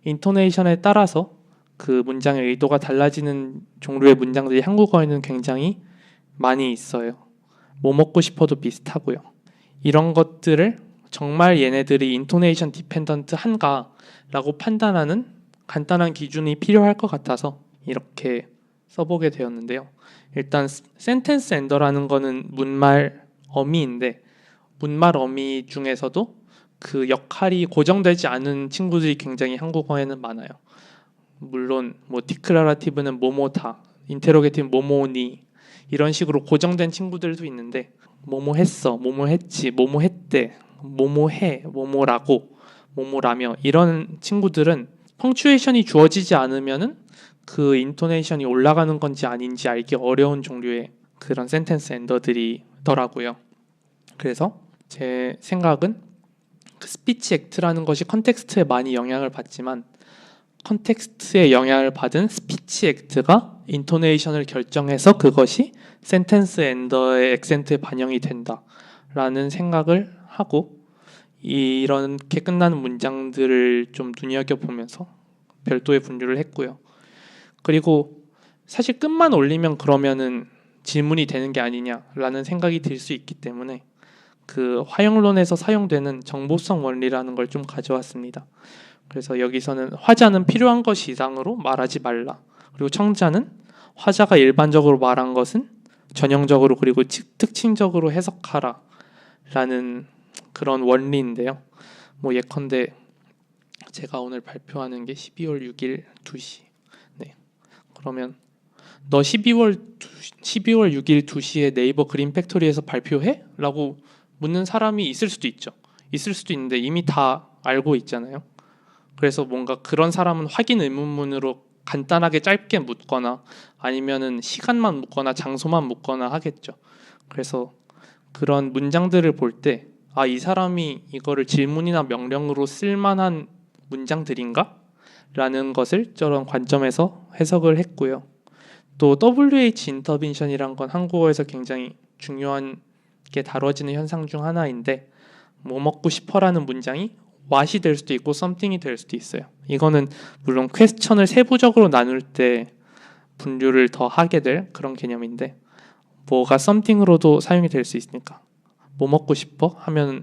인토네이션에 따라서 그 문장의 의도가 달라지는 종류의 문장들이 한국어에는 굉장히 많이 있어요. 뭐 먹고 싶어도 비슷하고요. 이런 것들을 정말 얘네들이 인토네이션 디펜던트 한가라고 판단하는 간단한 기준이 필요할 것 같아서 이렇게 써보게 되었는데요. 일단 센텐스 엔더라는 거는 문말 어미인데 문말 어미 중에서도 그 역할이 고정되지 않은 친구들이 굉장히 한국어에는 많아요. 물론 뭐 디클라라티브는 뭐뭐다, 인테로게티브 뭐뭐니 이런 식으로 고정된 친구들도 있는데 뭐뭐 했어, 뭐뭐 했지, 뭐뭐 했대, 뭐뭐 해, 뭐뭐라고, 뭐뭐라며 이런 친구들은 펑추에이션이 주어지지 않으면은 그 인토네이션이 올라가는 건지 아닌지 알기 어려운 종류의 그런 센텐스 엔더들이더라고요. 그래서 제 생각은 그 스피치 액트라는 것이 컨텍스트에 많이 영향을 받지만 컨텍스트에 영향을 받은 스피치 액트가 인토네이션을 결정해서 그것이 센텐스 엔더의 액센트에 반영이 된다라는 생각을 하고 이렇게 끝나는 문장들을 좀 눈여겨보면서 별도의 분류를 했고요. 그리고 사실 끝만 올리면 그러면은 질문이 되는 게 아니냐라는 생각이 들 수 있기 때문에 그 화형론에서 사용되는 정보성 원리라는 걸 좀 가져왔습니다. 그래서 여기서는 화자는 필요한 것 이상으로 말하지 말라. 그리고 청자는 화자가 일반적으로 말한 것은 전형적으로 그리고 특징적으로 해석하라 라는 그런 원리인데요. 뭐 예컨대 제가 오늘 발표하는 게 12월 6일 2시. 네. 그러면 너 12월 6일 2시에 네이버 그린 팩토리에서 발표해? 라고 묻는 사람이 있을 수도 있죠. 있을 수도 있는데 이미 다 알고 있잖아요. 그래서 뭔가 그런 사람은 확인 의문문으로 간단하게 짧게 묻거나 아니면은 시간만 묻거나 장소만 묻거나 하겠죠. 그래서 그런 문장들을 볼 때 이 사람이 이거를 질문이나 명령으로 쓸만한 문장들인가? 라는 것을 저런 관점에서 해석을 했고요. 또 WH 인터벤션이란 건 한국어에서 굉장히 중요한 게 다뤄지는 현상 중 하나인데 뭐 먹고 싶어라는 문장이 what이 될 수도 있고 something이 될 수도 있어요. 이거는 물론 퀘스천을 세부적으로 나눌 때 분류를 더 하게 될 그런 개념인데 뭐가 something으로도 사용이 될 수 있으니까 뭐 먹고 싶어 하면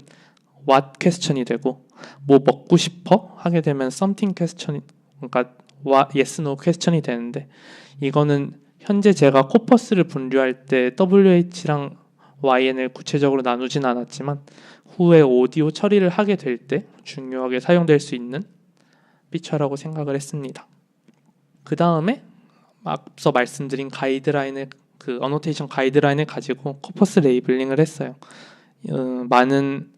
what 퀘스천이 되고 뭐 먹고 싶어 하게 되면 something 퀘스천이 그러니까 yes no 퀘스천이 되는데 이거는 현재 제가 코퍼스를 분류할 때 WH랑 YN을 구체적으로 나누진 않았지만 후에 오디오 처리를 하게 될 때 중요하게 사용될 수 있는 피처라고 생각을 했습니다. 그 다음에 앞서 말씀드린 가이드라인을 그 어노테이션 가이드라인을 가지고 코퍼스 레이블링을 했어요. 많은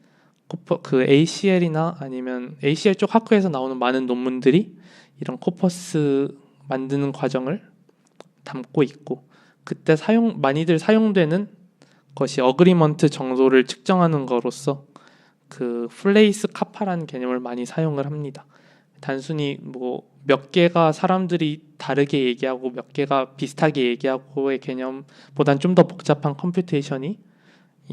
그 ACL이나 아니면 ACL 쪽 학회에서 나오는 많은 논문들이 이런 코퍼스 만드는 과정을 담고 있고 그때 많이들 사용되는 것이 어그리먼트 정도를 측정하는 거로서 그 플레이스 카파라는 개념을 많이 사용을 합니다. 단순히 뭐 몇 개가 사람들이 다르게 얘기하고 몇 개가 비슷하게 얘기하고의 개념보단 좀 더 복잡한 컴퓨테이션이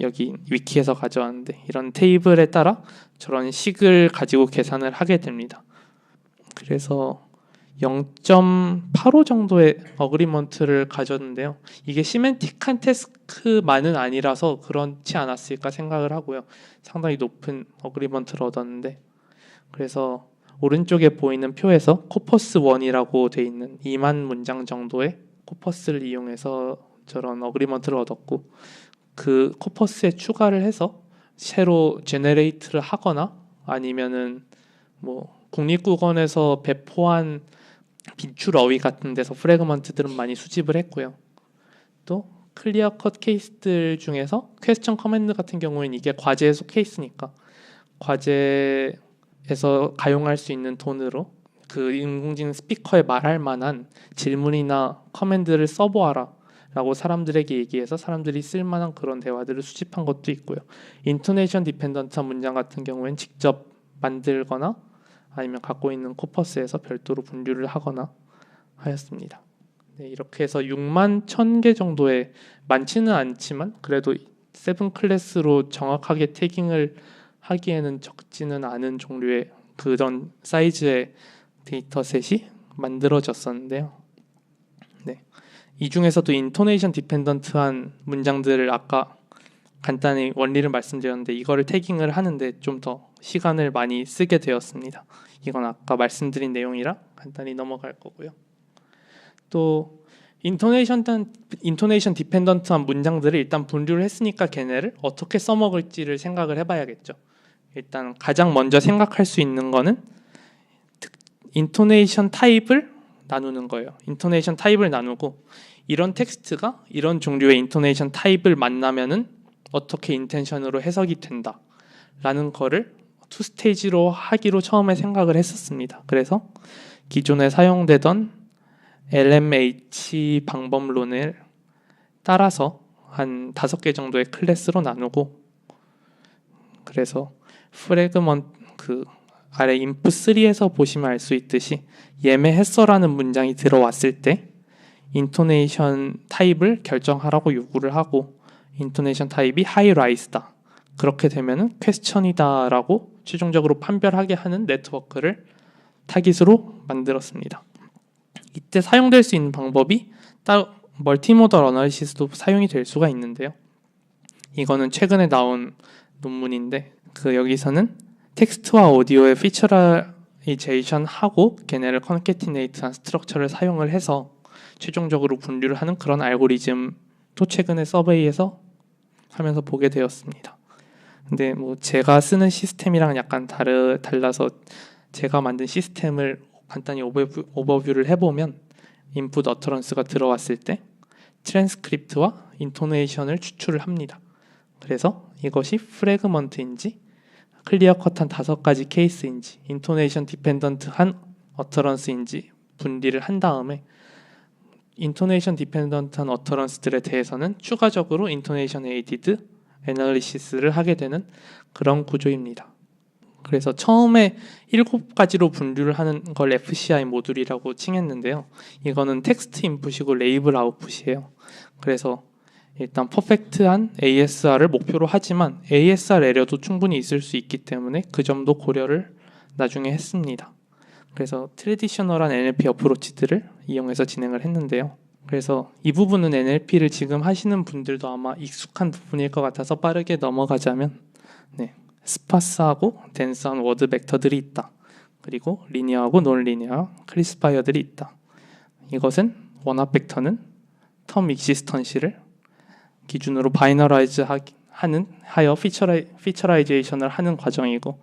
여기 위키에서 가져왔는데 이런 테이블에 따라 저런 식을 가지고 계산을 하게 됩니다. 그래서 0.85 정도의 어그리먼트를 가졌는데요. 이게 시멘틱한 태스크만은 아니라서 그렇지 않았을까 생각을 하고요. 상당히 높은 어그리먼트를 얻었는데 그래서 오른쪽에 보이는 표에서 코퍼스 1이라고 돼 있는 2만 문장 정도의 코퍼스를 이용해서 저런 어그리먼트를 얻었고 그 코퍼스에 추가를 해서 새로 제너레이트를 하거나 아니면은 뭐 국립국원에서 배포한 빈출 어휘 같은 데서 프래그먼트들은 많이 수집을 했고요. 또 클리어 컷 케이스들 중에서 퀘스천 커맨드 같은 경우에는 이게 과제에 속해 있으니까 과제에서 가용할 수 있는 톤으로 그 인공지능 스피커에 말할 만한 질문이나 커맨드를 써보아라 라고 사람들에게 얘기해서 사람들이 쓸만한 그런 대화들을 수집한 것도 있고요. 인토네이션 디펜던트한 문장 같은 경우에는 직접 만들거나 아니면 갖고 있는 코퍼스에서 별도로 분류를 하거나 하였습니다. 네, 이렇게 해서 6만 1000개 정도의 많지는 않지만 그래도 7 클래스로 정확하게 태깅을 하기에는 적지는 않은 종류의 그런 사이즈의 데이터셋이 만들어졌었는데요. 네, 이 중에서도 인토네이션 디펜던트한 문장들을 아까 간단히 원리를 말씀드렸는데 이거를 태깅을 하는데 좀 더 시간을 많이 쓰게 되었습니다. 이건 아까 말씀드린 내용이라 간단히 넘어갈 거고요. 또 인토네이션 디펜던트한 문장들을 일단 분류를 했으니까 걔네를 어떻게 써먹을지를 생각을 해봐야겠죠. 일단 가장 먼저 생각할 수 있는 거는 인토네이션 타입을 나누는 거예요. 인토네이션 타입을 나누고 이런 텍스트가 이런 종류의 인토네이션 타입을 만나면은 어떻게 인텐션으로 해석이 된다 라는 거를 투 스테이지로 하기로 처음에 생각을 했었습니다. 그래서 기존에 사용되던 LMH 방법론을 따라서 한 5개 정도의 클래스로 나누고, 그래서 프래그먼트 아래 input 3에서 보시면 알 수 있듯이 예매했어라는 문장이 들어왔을 때 인토네이션 타입을 결정하라고 요구를 하고 인토네이션 타입이 high rise다. 그렇게 되면은 퀘스천이다 라고 최종적으로 판별하게 하는 네트워크를 타깃으로 만들었습니다. 이때 사용될 수 있는 방법이 멀티모달 어널리시스도 사용이 될 수가 있는데요. 이거는 최근에 나온 논문인데 여기서는 텍스트와 오디오의 피처라이제이션하고 걔네를 컨캐티네이트한 스트럭처를 사용을 해서 최종적으로 분류를 하는 그런 알고리즘도 최근에 서베이에서 하면서 보게 되었습니다. 근데 제가 쓰는 시스템이랑 약간 달라서 제가 만든 시스템을 간단히 오버뷰를 해보면 인풋 어터런스가 들어왔을 때 트랜스크립트와 인토네이션을 추출을 합니다. 그래서 이것이 프래그먼트인지 클리어 컷한 5가지 케이스인지 인토네이션 디펜던트한 어터런스인지 분리를 한 다음에 인토네이션 디펜던트한 어터런스들에 대해서는 추가적으로 인토네이션 에이디드 애널리시스를 하게 되는 그런 구조입니다. 그래서 처음에 7가지로 분류를 하는 걸 FCI 모듈이라고 칭했는데요. 이거는 텍스트 인풋이고 레이블 아웃풋이에요. 그래서 일단 퍼펙트한 ASR을 목표로 하지만 ASR 에러도 충분히 있을 수 있기 때문에 그 점도 고려를 나중에 했습니다. 그래서 트래디셔널한 NLP 어프로치들을 이용해서 진행을 했는데요. 그래서 이 부분은 NLP를 지금 하시는 분들도 아마 익숙한 부분일 것 같아서 빠르게 넘어가자면 스파스하고 덴스한 워드 벡터들이 있다. 그리고 리니어하고 논리니어 클래시파이어들이 있다. 이것은 원합 벡터는 텀 익시스턴시를 기준으로 바이너라이즈 하여 피처라이제이션을 하는 과정이고,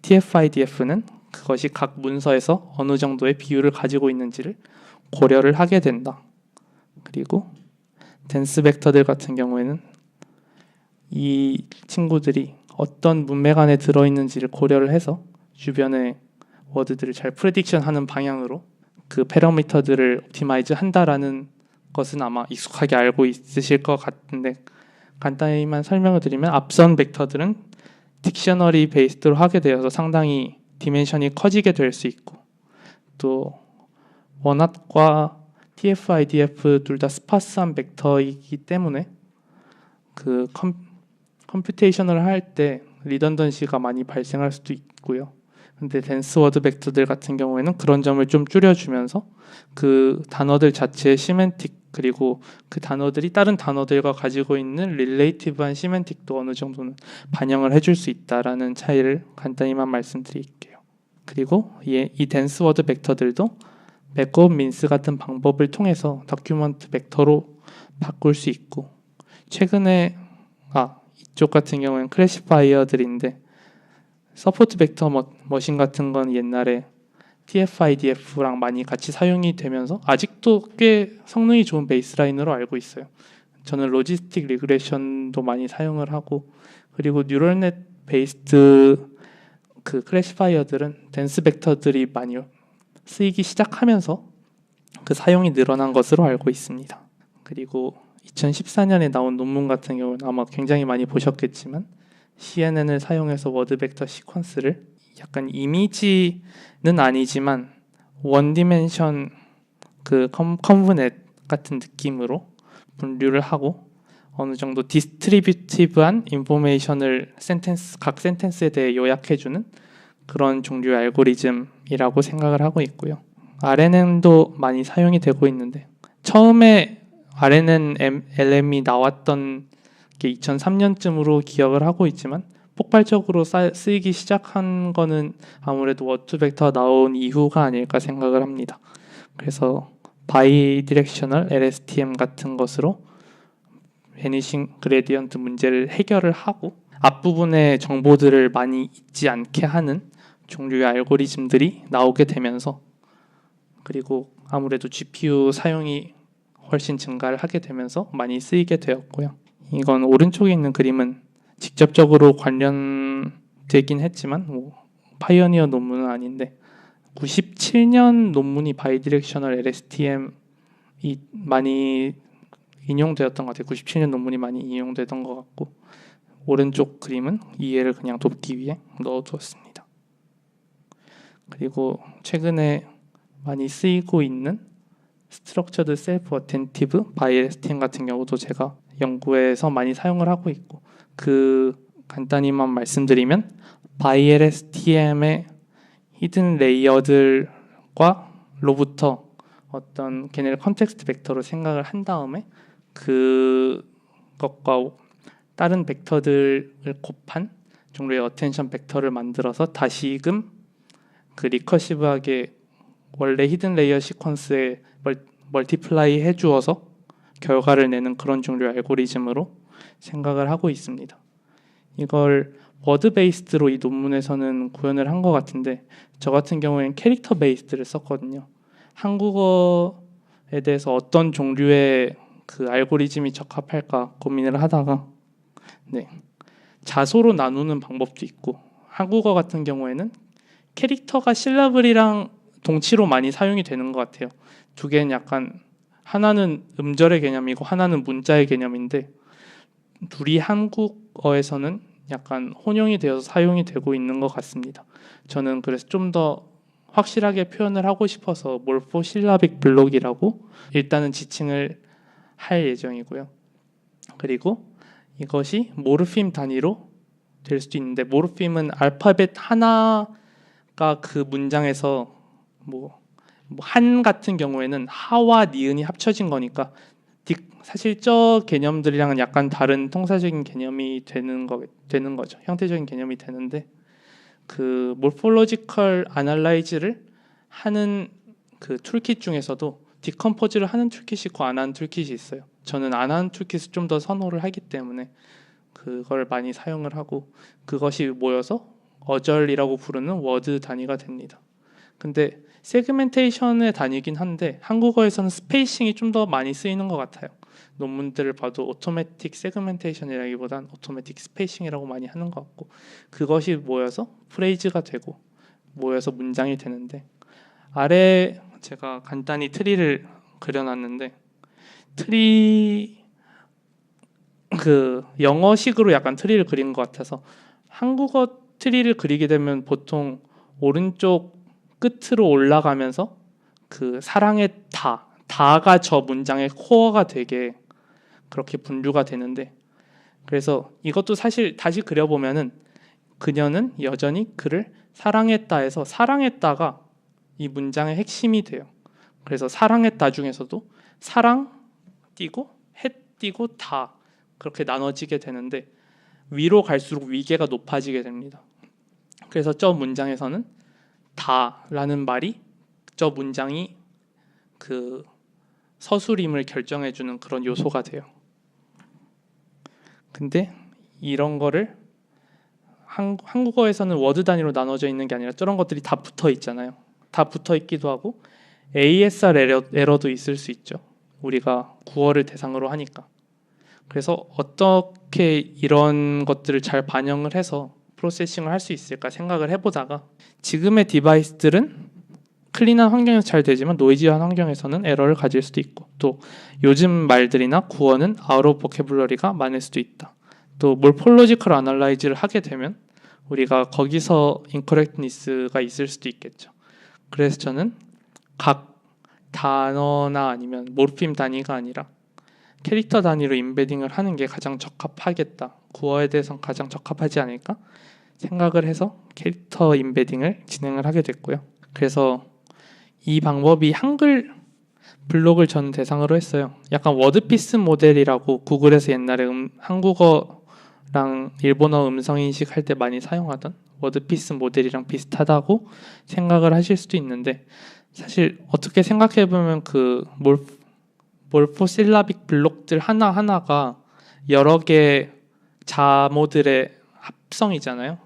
TF-IDF는 그것이 각 문서에서 어느 정도의 비율을 가지고 있는지를 고려를 하게 된다. 그리고 덴스 벡터들 같은 경우에는 이 친구들이 어떤 문맥 안에 들어있는지를 고려를 해서 주변의 워드들을 잘 프레딕션하는 방향으로 그 패러미터들을 옵티마이즈 한다라는 것은 아마 익숙하게 알고 있으실 것 같은데, 간단히만 설명을 드리면 앞선 벡터들은 딕셔너리 베이스드로 하게 되어서 상당히 디멘션이 커지게 될 수 있고, 또 원합과 TF-IDF 둘 다 스파스한 벡터이기 때문에 그 컴퓨테이션을 할 때 리던던시가 많이 발생할 수도 있고요. 근데 덴스 워드 벡터들 같은 경우에는 그런 점을 좀 줄여주면서 그 단어들 자체의 시멘틱, 그리고 그 단어들이 다른 단어들과 가지고 있는 릴레이티브한 시멘틱도 어느 정도는 반영을 해줄 수 있다라는 차이를 간단히만 말씀드릴게요. 그리고 이 덴스 워드 벡터들도 백업 민스 같은 방법을 통해서 다큐먼트 벡터로 바꿀 수 있고, 최근에 이쪽 같은 경우는 클래시파이어들인데 서포트 벡터 머신 같은 건 옛날에 TF-IDF랑 많이 같이 사용이 되면서 아직도 꽤 성능이 좋은 베이스라인으로 알고 있어요. 저는 로지스틱 리그레션도 많이 사용을 하고, 그리고 뉴럴넷 베이스드 그 클래시파이어들은 덴스 벡터들이 많이 쓰이기 시작하면서 그 사용이 늘어난 것으로 알고 있습니다. 그리고 2014년에 나온 논문 같은 경우는 아마 굉장히 많이 보셨겠지만 CNN을 사용해서 워드 벡터 시퀀스를 약간 이미지는 아니지만 원 디멘션 그 컨브넷 같은 느낌으로 분류를 하고 어느 정도 디스트리뷰티브한 인포메이션을 각 센텐스에 대해 요약해주는 그런 종류의 알고리즘이라고 생각을 하고 있고요. RNN도 많이 사용이 되고 있는데 처음에 RNN LM이 나왔던 정확하게 2003년쯤으로 기억을 하고 있지만 폭발적으로 쓰이기 시작한 거는 아무래도 워드 벡터가 나온 이후가 아닐까 생각을 합니다. 그래서 바이디렉셔널 LSTM 같은 것으로 베니싱 그레디언트 문제를 해결을 하고 앞부분에 정보들을 많이 잊지 않게 하는 종류의 알고리즘들이 나오게 되면서, 그리고 아무래도 GPU 사용이 훨씬 증가를 하게 되면서 많이 쓰이게 되었고요. 이건 오른쪽에 있는 그림은 직접적으로 관련되긴 했지만 파이어니어 논문은 아닌데 97년 논문이 바이디렉셔널 LSTM이 많이 인용되었던 것 같아요. 97년 논문이 많이 인용되던 것 같고, 오른쪽 그림은 이해를 그냥 돕기 위해 넣어두었습니다. 그리고 최근에 많이 쓰이고 있는 스트럭처드 셀프 어텐티브 바이LSTM 같은 경우도 제가 연구에서 많이 사용을 하고 있고, 간단히만 말씀드리면 바이LSTM의 히든 레이어들과 로부터 어떤 걔네를 컨텍스트 벡터로 생각을 한 다음에 그것과 다른 벡터들을 곱한 종류의 어텐션 벡터를 만들어서 다시금 그 리커시브하게 원래 히든 레이어 시퀀스에 멀티플라이 해주어서 결과를 내는 그런 종류의 알고리즘으로 생각을 하고 있습니다. 이걸 워드 베이스드로 이 논문에서는 구현을 한 것 같은데, 저 같은 경우에는 캐릭터 베이스드를 썼거든요. 한국어에 대해서 어떤 종류의 그 알고리즘이 적합할까 고민을 하다가 자소로 나누는 방법도 있고, 한국어 같은 경우에는 캐릭터가 실라블이랑 동치로 많이 사용이 되는 것 같아요. 두 개는 약간 하나는 음절의 개념이고 하나는 문자의 개념인데 둘이 한국어에서는 약간 혼용이 되어서 사용이 되고 있는 것 같습니다. 저는 그래서 좀 더 확실하게 표현을 하고 싶어서 몰포실라빅 블록이라고 일단은 지칭을 할 예정이고요. 그리고 이것이 모르핌 단위로 될 수도 있는데, 모르핌은 알파벳 하나가 그 문장에서 한 같은 경우에는 하와 니은이 합쳐진 거니까 사실 저 개념들이랑은 약간 다른 통사적인 개념이 되는 거죠. 형태적인 개념이 되는데, 그 모포로지컬 아날라이즈를 하는 그 툴킷 중에서도 디컴포즈를 하는 툴킷이 있고 안 하는 툴킷이 있어요. 저는 안 하는 툴킷을 좀 더 선호를 하기 때문에 그걸 많이 사용을 하고, 그것이 모여서 어절이라고 부르는 워드 단위가 됩니다. 근데 세그멘테이션의 단위긴 한데 한국어에서는 스페이싱이 좀 더 많이 쓰이는 것 같아요. 논문들을 봐도 오토매틱 세그멘테이션이라기보단 오토매틱 스페이싱이라고 많이 하는 것 같고, 그것이 모여서 프레이즈가 되고 모여서 문장이 되는데, 아래 제가 간단히 트리를 그려놨는데, 트리 그 영어식으로 약간 트리를 그린 것 같아서, 한국어 트리를 그리게 되면 보통 오른쪽 끝으로 올라가면서 그 사랑의 다가 저 문장의 코어가 되게 그렇게 분류가 되는데, 그래서 이것도 사실 다시 그려보면은 그녀는 여전히 그를 사랑했다에서 사랑했다가 이 문장의 핵심이 돼요. 그래서 사랑했다 중에서도 사랑 띄고 해 띄고 다 그렇게 나눠지게 되는데, 위로 갈수록 위계가 높아지게 됩니다. 그래서 저 문장에서는 다라는 말이 저 문장이 그 서술임을 결정해주는 그런 요소가 돼요. 근데 이런 거를 한국어에서는 워드 단위로 나눠져 있는 게 아니라 저런 것들이 다 붙어 있잖아요. 다 붙어 있기도 하고 ASR 에러도 있을 수 있죠. 우리가 구어를 대상으로 하니까. 그래서 어떻게 이런 것들을 잘 반영을 해서 프로세싱을 할 수 있을까 생각을 해보다가, 지금의 디바이스들은 클린한 환경에서 잘 되지만 노이지한 환경에서는 에러를 가질 수도 있고, 또 요즘 말들이나 구어는 아웃 오브 보캐블러리가 많을 수도 있다. 또 몰폴로지컬 아날라이즈를 하게 되면 우리가 거기서 인커렉트니스가 있을 수도 있겠죠. 그래서 저는 각 단어나 아니면 모르핌 단위가 아니라 캐릭터 단위로 인베딩을 하는 게 가장 적합하겠다, 구어에 대해서는 가장 적합하지 않을까 생각을 해서 캐릭터 인베딩을 진행을 하게 됐고요. 그래서 이 방법이 한글 블록을 전 대상으로 했어요. 약간 워드피스 모델이라고 구글에서 옛날에 한국어랑 일본어 음성 인식할 때 많이 사용하던 워드피스 모델이랑 비슷하다고 생각을 하실 수도 있는데, 사실 어떻게 생각해보면 그 몰포실라빅 블록들 하나하나가 여러 개 자모들의 합성이잖아요.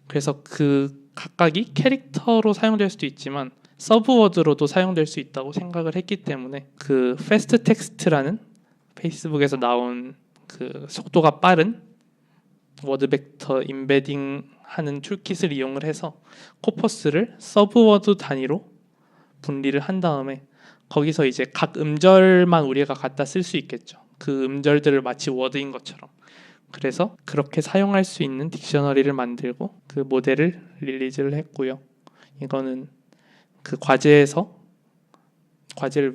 그래서 그 각각이 캐릭터로 사용될 수도 있지만 서브워드로도 사용될 수 있다고 생각을 했기 때문에 그 패스트 텍스트라는 페이스북에서 나온 그 속도가 빠른 워드 벡터 임베딩 하는 툴킷을 이용을 해서 코퍼스를 서브워드 단위로 분리를 한 다음에 거기서 이제 각 음절만 우리가 갖다 쓸 수 있겠죠. 그 음절들을 마치 워드인 것처럼. 그래서 그렇게 사용할 수 있는 딕셔너리를 만들고 그 모델을 릴리즈를 했고요. 이거는 그 과제를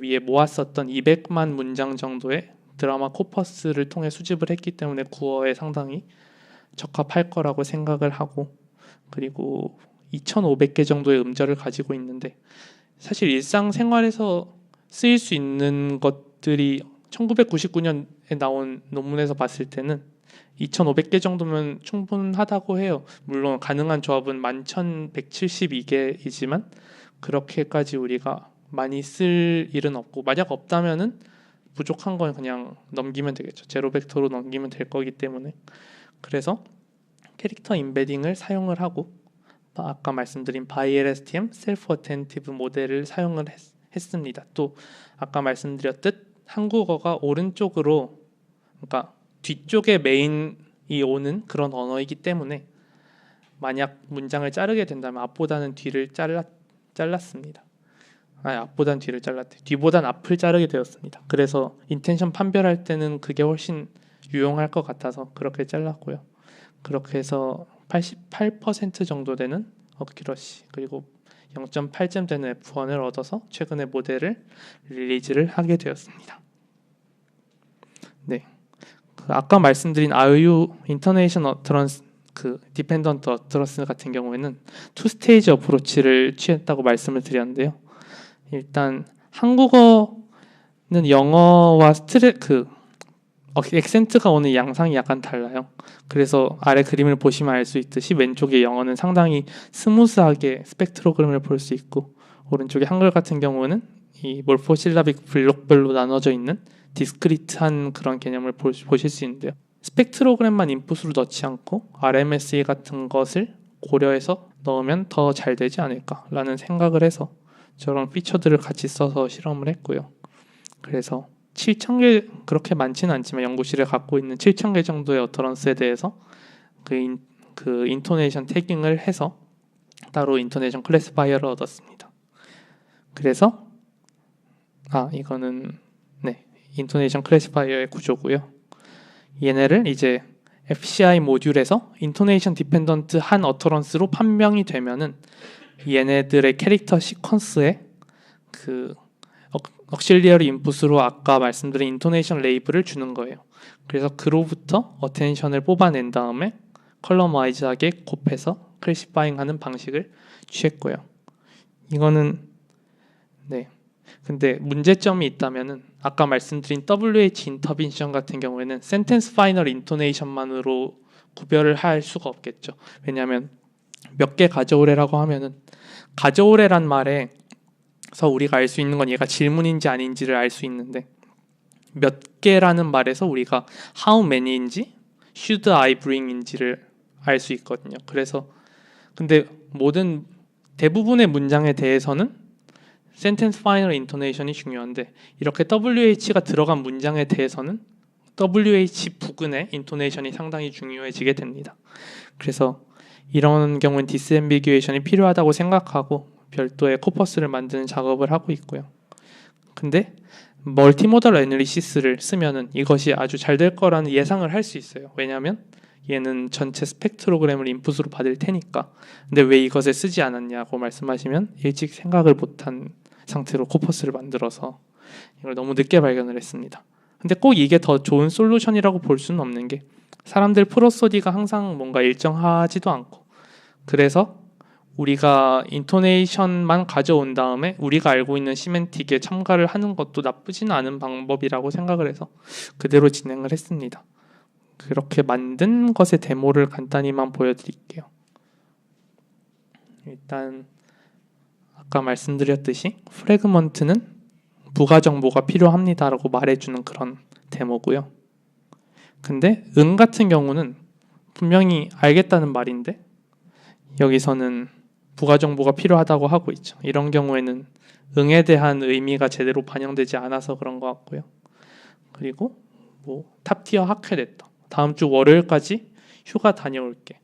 위해 모았었던 200만 문장 정도의 드라마 코퍼스를 통해 수집을 했기 때문에 구어에 상당히 적합할 거라고 생각을 하고, 그리고 2,500개 정도의 음절을 가지고 있는데, 사실 일상생활에서 쓰일 수 있는 것들이 1999년에 나온 논문에서 봤을 때는 2,500개 정도면 충분하다고 해요. 물론 가능한 조합은 11,172개이지만 그렇게까지 우리가 많이 쓸 일은 없고, 만약 없다면은 부족한 건 그냥 넘기면 되겠죠. 제로 벡터로 넘기면 될 거기 때문에. 그래서 캐릭터 임베딩을 사용을 하고 아까 말씀드린 ByLSTM 셀프 어텐티브 모델을 사용을 했습니다. 또 아까 말씀드렸듯 한국어가 오른쪽으로, 그러니까 뒤쪽에 메인이 오는 그런 언어이기 때문에 만약 문장을 자르게 된다면 앞보다는 뒤를 잘랐습니다. 앞보단 뒤를 잘랐대. 뒤보단 앞을 자르게 되었습니다. 그래서 인텐션 판별할 때는 그게 훨씬 유용할 것 같아서 그렇게 잘랐고요. 그렇게 해서 88% 정도 되는 어큐러시 그리고 0.8점 되는 F1을 얻어서 최근에 모델을 릴리즈를 하게 되었습니다. 네, 아까 말씀드린 RU 인터네이션 어터런스 그 디펜던트 어터런스 같은 경우에는 투 스테이지 어프로치를 취했다고 말씀을 드렸는데요. 일단 한국어는 영어와 액센트가 오는 양상이 약간 달라요. 그래서 아래 그림을 보시면 알 수 있듯이 왼쪽의 영어는 상당히 스무스하게 스펙트로그램을 볼 수 있고, 오른쪽의 한글 같은 경우는 이 몰포실라빅 블록별로 나눠져 있는 디스크리트한 그런 개념을 보실 수 있는데요. 스펙트로그램만 인풋으로 넣지 않고 RMSE 같은 것을 고려해서 넣으면 더 잘 되지 않을까라는 생각을 해서 저런 피처들을 같이 써서 실험을 했고요. 그래서 7,000개, 그렇게 많지는 않지만 연구실에 갖고 있는 7,000개 정도의 어터런스에 대해서 그 인토네이션 태깅을 해서 따로 인토네이션 클래시파이어를 얻었습니다. 그래서 이거는 인토네이션 클래시파이어의 구조고요. 얘네를 이제 FCI 모듈에서 인토네이션 디펜던트 한 어터런스로 판명이 되면은 얘네들의 캐릭터 시퀀스에 그 억실리어리 인풋으로 아까 말씀드린 인토네이션 레이블을 주는 거예요. 그래서 그로부터 어텐션을 뽑아낸 다음에 컬럼 와이즈하게 곱해서 클래시파잉하는 방식을 취했고요. 이거는 근데 문제점이 있다면은 아까 말씀드린 WH 인터빈션 같은 경우에는 센텐스 파이널 인토네이션만으로 구별을 할 수가 없겠죠. 왜냐하면 몇 개 가져오래라고 하면은 가져오래란 말에서 우리가 알 수 있는 건 얘가 질문인지 아닌지를 알 수 있는데, 몇 개라는 말에서 우리가 how many인지 should I bring인지를 알 수 있거든요. 그래서 근데 대부분의 문장에 대해서는 sentence final intonation이 중요한데, 이렇게 WH가 들어간 문장에 대해서는 WH 부근의 intonation이 상당히 중요해지게 됩니다. 그래서 이런 경우는 디스앰비규에이션이 필요하다고 생각하고 별도의 코퍼스를 만드는 작업을 하고 있고요. 근데 멀티모달 애널리시스를 쓰면은 이것이 아주 잘 될 거라는 예상을 할 수 있어요. 왜냐하면 얘는 전체 스펙트로그램을 인풋으로 받을 테니까. 근데 왜 이것을 쓰지 않았냐고 말씀하시면 일찍 생각을 못한 상태로 코퍼스를 만들어서 이걸 너무 늦게 발견을 했습니다. 근데 꼭 이게 더 좋은 솔루션이라고 볼 수는 없는 게, 사람들 프로소디가 항상 뭔가 일정하지도 않고, 그래서 우리가 인토네이션만 가져온 다음에 우리가 알고 있는 시멘틱에 첨가를 하는 것도 나쁘진 않은 방법이라고 생각을 해서 그대로 진행을 했습니다. 그렇게 만든 것의 데모를 간단히만 보여드릴게요. 일단 아까 말씀드렸듯이 프래그먼트는 부가 정보가 필요합니다라고 말해주는 그런 데모고요. 근데 응 같은 경우는 분명히 알겠다는 말인데 여기서는 부가 정보가 필요하다고 하고 있죠. 이런 경우에는 응에 대한 의미가 제대로 반영되지 않아서 그런 것 같고요. 그리고 탑티어 학회됐다. 다음 주 월요일까지 휴가 다녀올게.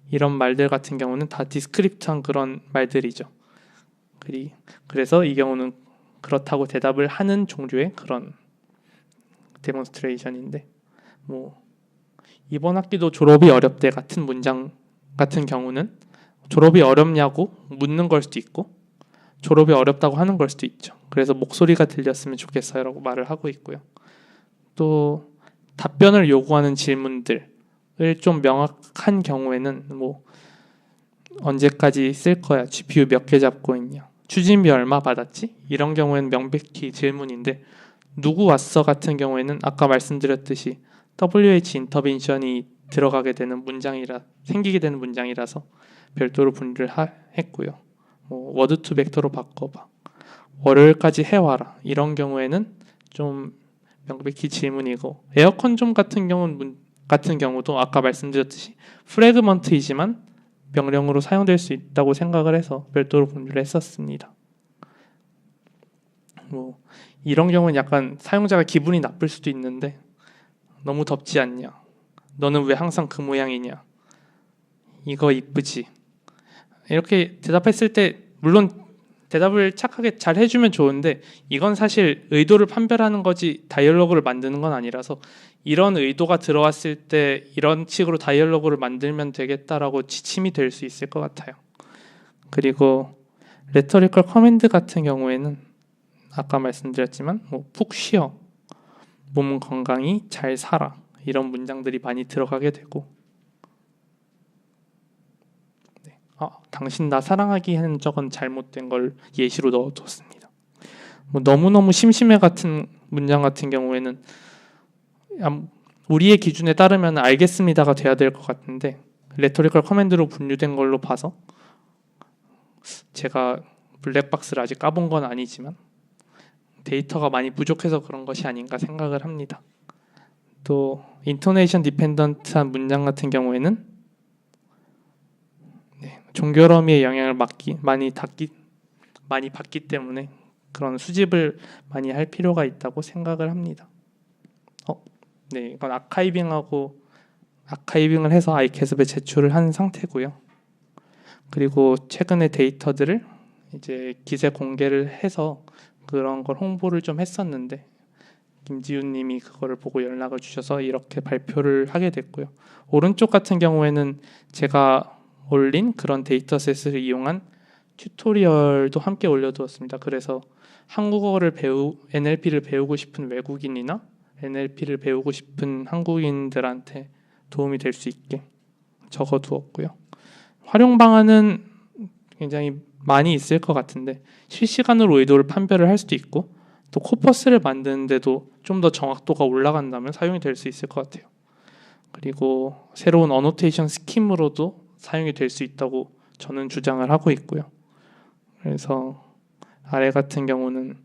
이런 말들 같은 경우는 다 디스크립트한 그런 말들이죠. 그래서 이 경우는 그렇다고 대답을 하는 종류의 그런 데몬스트레이션인데 이번 학기도 졸업이 어렵대 같은 문장 같은 경우는 졸업이 어렵냐고 묻는 걸 수도 있고 졸업이 어렵다고 하는 걸 수도 있죠. 그래서 목소리가 들렸으면 좋겠어요 라고 말을 하고 있고요. 또 답변을 요구하는 질문들을 좀 명확한 경우에는 언제까지 쓸 거야? GPU 몇 개 잡고 있냐? 추진비 얼마 받았지? 이런 경우에는 명백히 질문인데 누구 왔어 같은 경우에는 아까 말씀드렸듯이 WH 인터벤션이 생기게 되는 문장이라서 별도로 분류를 했고요. 워드 투 벡터로 바꿔봐. 월요일까지 해와라. 이런 경우에는 좀 명백히 질문이고 에어컨 좀 같은 경우도 아까 말씀드렸듯이 프래그먼트이지만 명령으로 사용될 수 있다고 생각을 해서 별도로 분류를 했었습니다. 이런 경우는 약간 사용자가 기분이 나쁠 수도 있는데 너무 덥지 않냐? 너는 왜 항상 그 모양이냐? 이거 이쁘지? 이렇게 대답했을 때 물론 대답을 착하게 잘 해주면 좋은데 이건 사실 의도를 판별하는 거지 다이얼로그를 만드는 건 아니라서 이런 의도가 들어왔을 때 이런 식으로 다이얼로그를 만들면 되겠다라고 지침이 될 수 있을 것 같아요. 그리고 레터리컬 커맨드 같은 경우에는 아까 말씀드렸지만 푹 쉬어, 몸 건강히 잘 살아 이런 문장들이 많이 들어가게 되고 당신 나 사랑하기 하는 적은 잘못된 걸 예시로 넣어뒀습니다. 너무너무 심심해 같은 문장 같은 경우에는 우리의 기준에 따르면 알겠습니다가 돼야 될 것 같은데 레토리컬 커맨드로 분류된 걸로 봐서 제가 블랙박스를 아직 까본 건 아니지만 데이터가 많이 부족해서 그런 것이 아닌가 생각을 합니다. 또 인토네이션 디펜던트한 문장 같은 경우에는 종결어미의 영향을 많이 받기 때문에 그런 수집을 많이 할 필요가 있다고 생각을 합니다. 이건 아카이빙을 해서 아이캐습에 제출을 한 상태고요. 그리고 최근에 데이터들을 이제 기세 공개를 해서 그런 걸 홍보를 좀 했었는데 김지훈님이 그거를 보고 연락을 주셔서 이렇게 발표를 하게 됐고요. 오른쪽 같은 경우에는 제가 올린 그런 데이터셋을 이용한 튜토리얼도 함께 올려두었습니다. 그래서 NLP를 배우고 싶은 외국인이나 NLP를 배우고 싶은 한국인들한테 도움이 될 수 있게 적어두었고요. 활용 방안은 굉장히 많이 있을 것 같은데 실시간으로 의도를 판별을 할 수도 있고 또 코퍼스를 만드는데도 좀 더 정확도가 올라간다면 사용이 될 수 있을 것 같아요. 그리고 새로운 어노테이션 스킴으로도 사용이 될 수 있다고 저는 주장을 하고 있고요. 그래서 아래 같은 경우는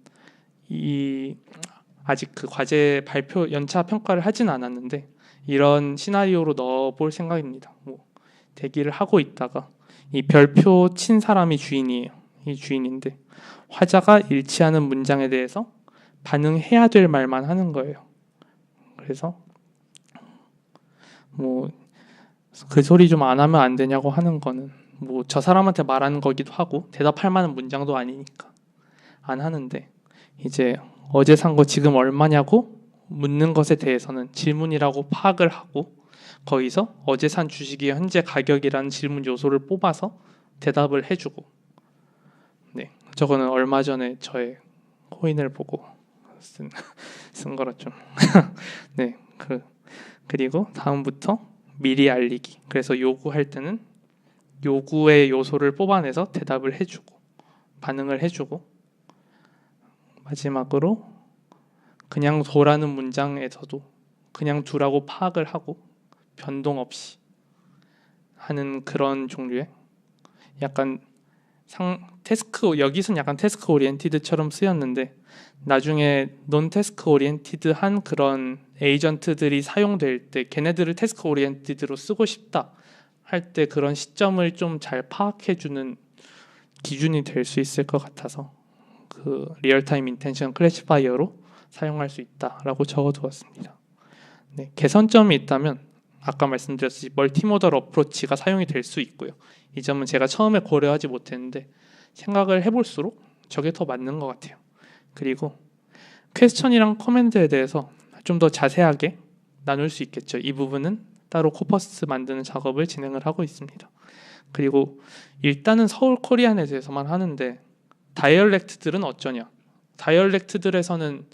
아직 그 과제 발표 연차 평가를 하진 않았는데 이런 시나리오로 넣어볼 생각입니다. 대기를 하고 있다가 이 별표 친 사람이 주인이에요. 이 주인인데 화자가 일치하는 문장에 대해서 반응해야 될 말만 하는 거예요. 그래서 그 소리 좀 안 하면 안 되냐고 하는 거는 저 사람한테 말하는 거기도 하고 대답할 만한 문장도 아니니까 안 하는데 이제 어제 산 거 지금 얼마냐고 묻는 것에 대해서는 질문이라고 파악을 하고 거기서 어제 산 주식이 현재 가격이라는 질문 요소를 뽑아서 대답을 해주고 저거는 얼마 전에 저의 코인을 보고 쓴 거라 좀 그리고 다음부터 미리 알리기. 그래서 요구할 때는 요구의 요소를 뽑아내서 대답을 해주고 반응을 해주고 마지막으로 그냥 둬라는 문장에서도 그냥 두라고 파악을 하고 변동 없이 하는 그런 종류의 약간 태스크, 여기서는 약간 태스크 오리엔티드처럼 쓰였는데 나중에 논 태스크 오리엔티드한 그런 에이전트들이 사용될 때 걔네들을 태스크 오리엔티드로 쓰고 싶다 할 때 그런 시점을 좀 잘 파악해주는 기준이 될 수 있을 것 같아서 그 리얼타임 인텐션 클래시파이어로 사용할 수 있다라고 적어두었습니다. 네, 개선점이 있다면 아까 말씀드렸듯이 멀티모달 어프로치가 사용이 될 수 있고요. 이 점은 제가 처음에 고려하지 못했는데 생각을 해볼수록 저게 더 맞는 것 같아요. 그리고 퀘스천이랑 커맨드에 대해서 좀 더 자세하게 나눌 수 있겠죠. 이 부분은 따로 코퍼스 만드는 작업을 진행을 하고 있습니다. 그리고 일단은 서울 코리안에 대해서만 하는데 다이얼렉트들은 어쩌냐. 다이얼렉트들에서는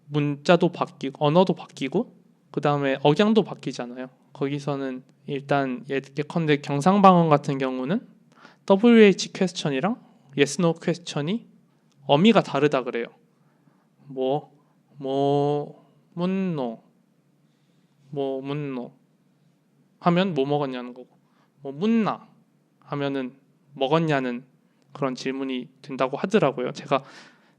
문자도 바뀌고 언어도 바뀌고 그 다음에 억양도 바뀌잖아요. 거기서는 일단 예컨대 경상방언 같은 경우는 WH 퀘스천이랑 yes no 퀘스천이 어미가 다르다 그래요. 문노 하면 뭐 먹었냐는 거고 묻나 하면은 먹었냐는 그런 질문이 된다고 하더라고요. 제가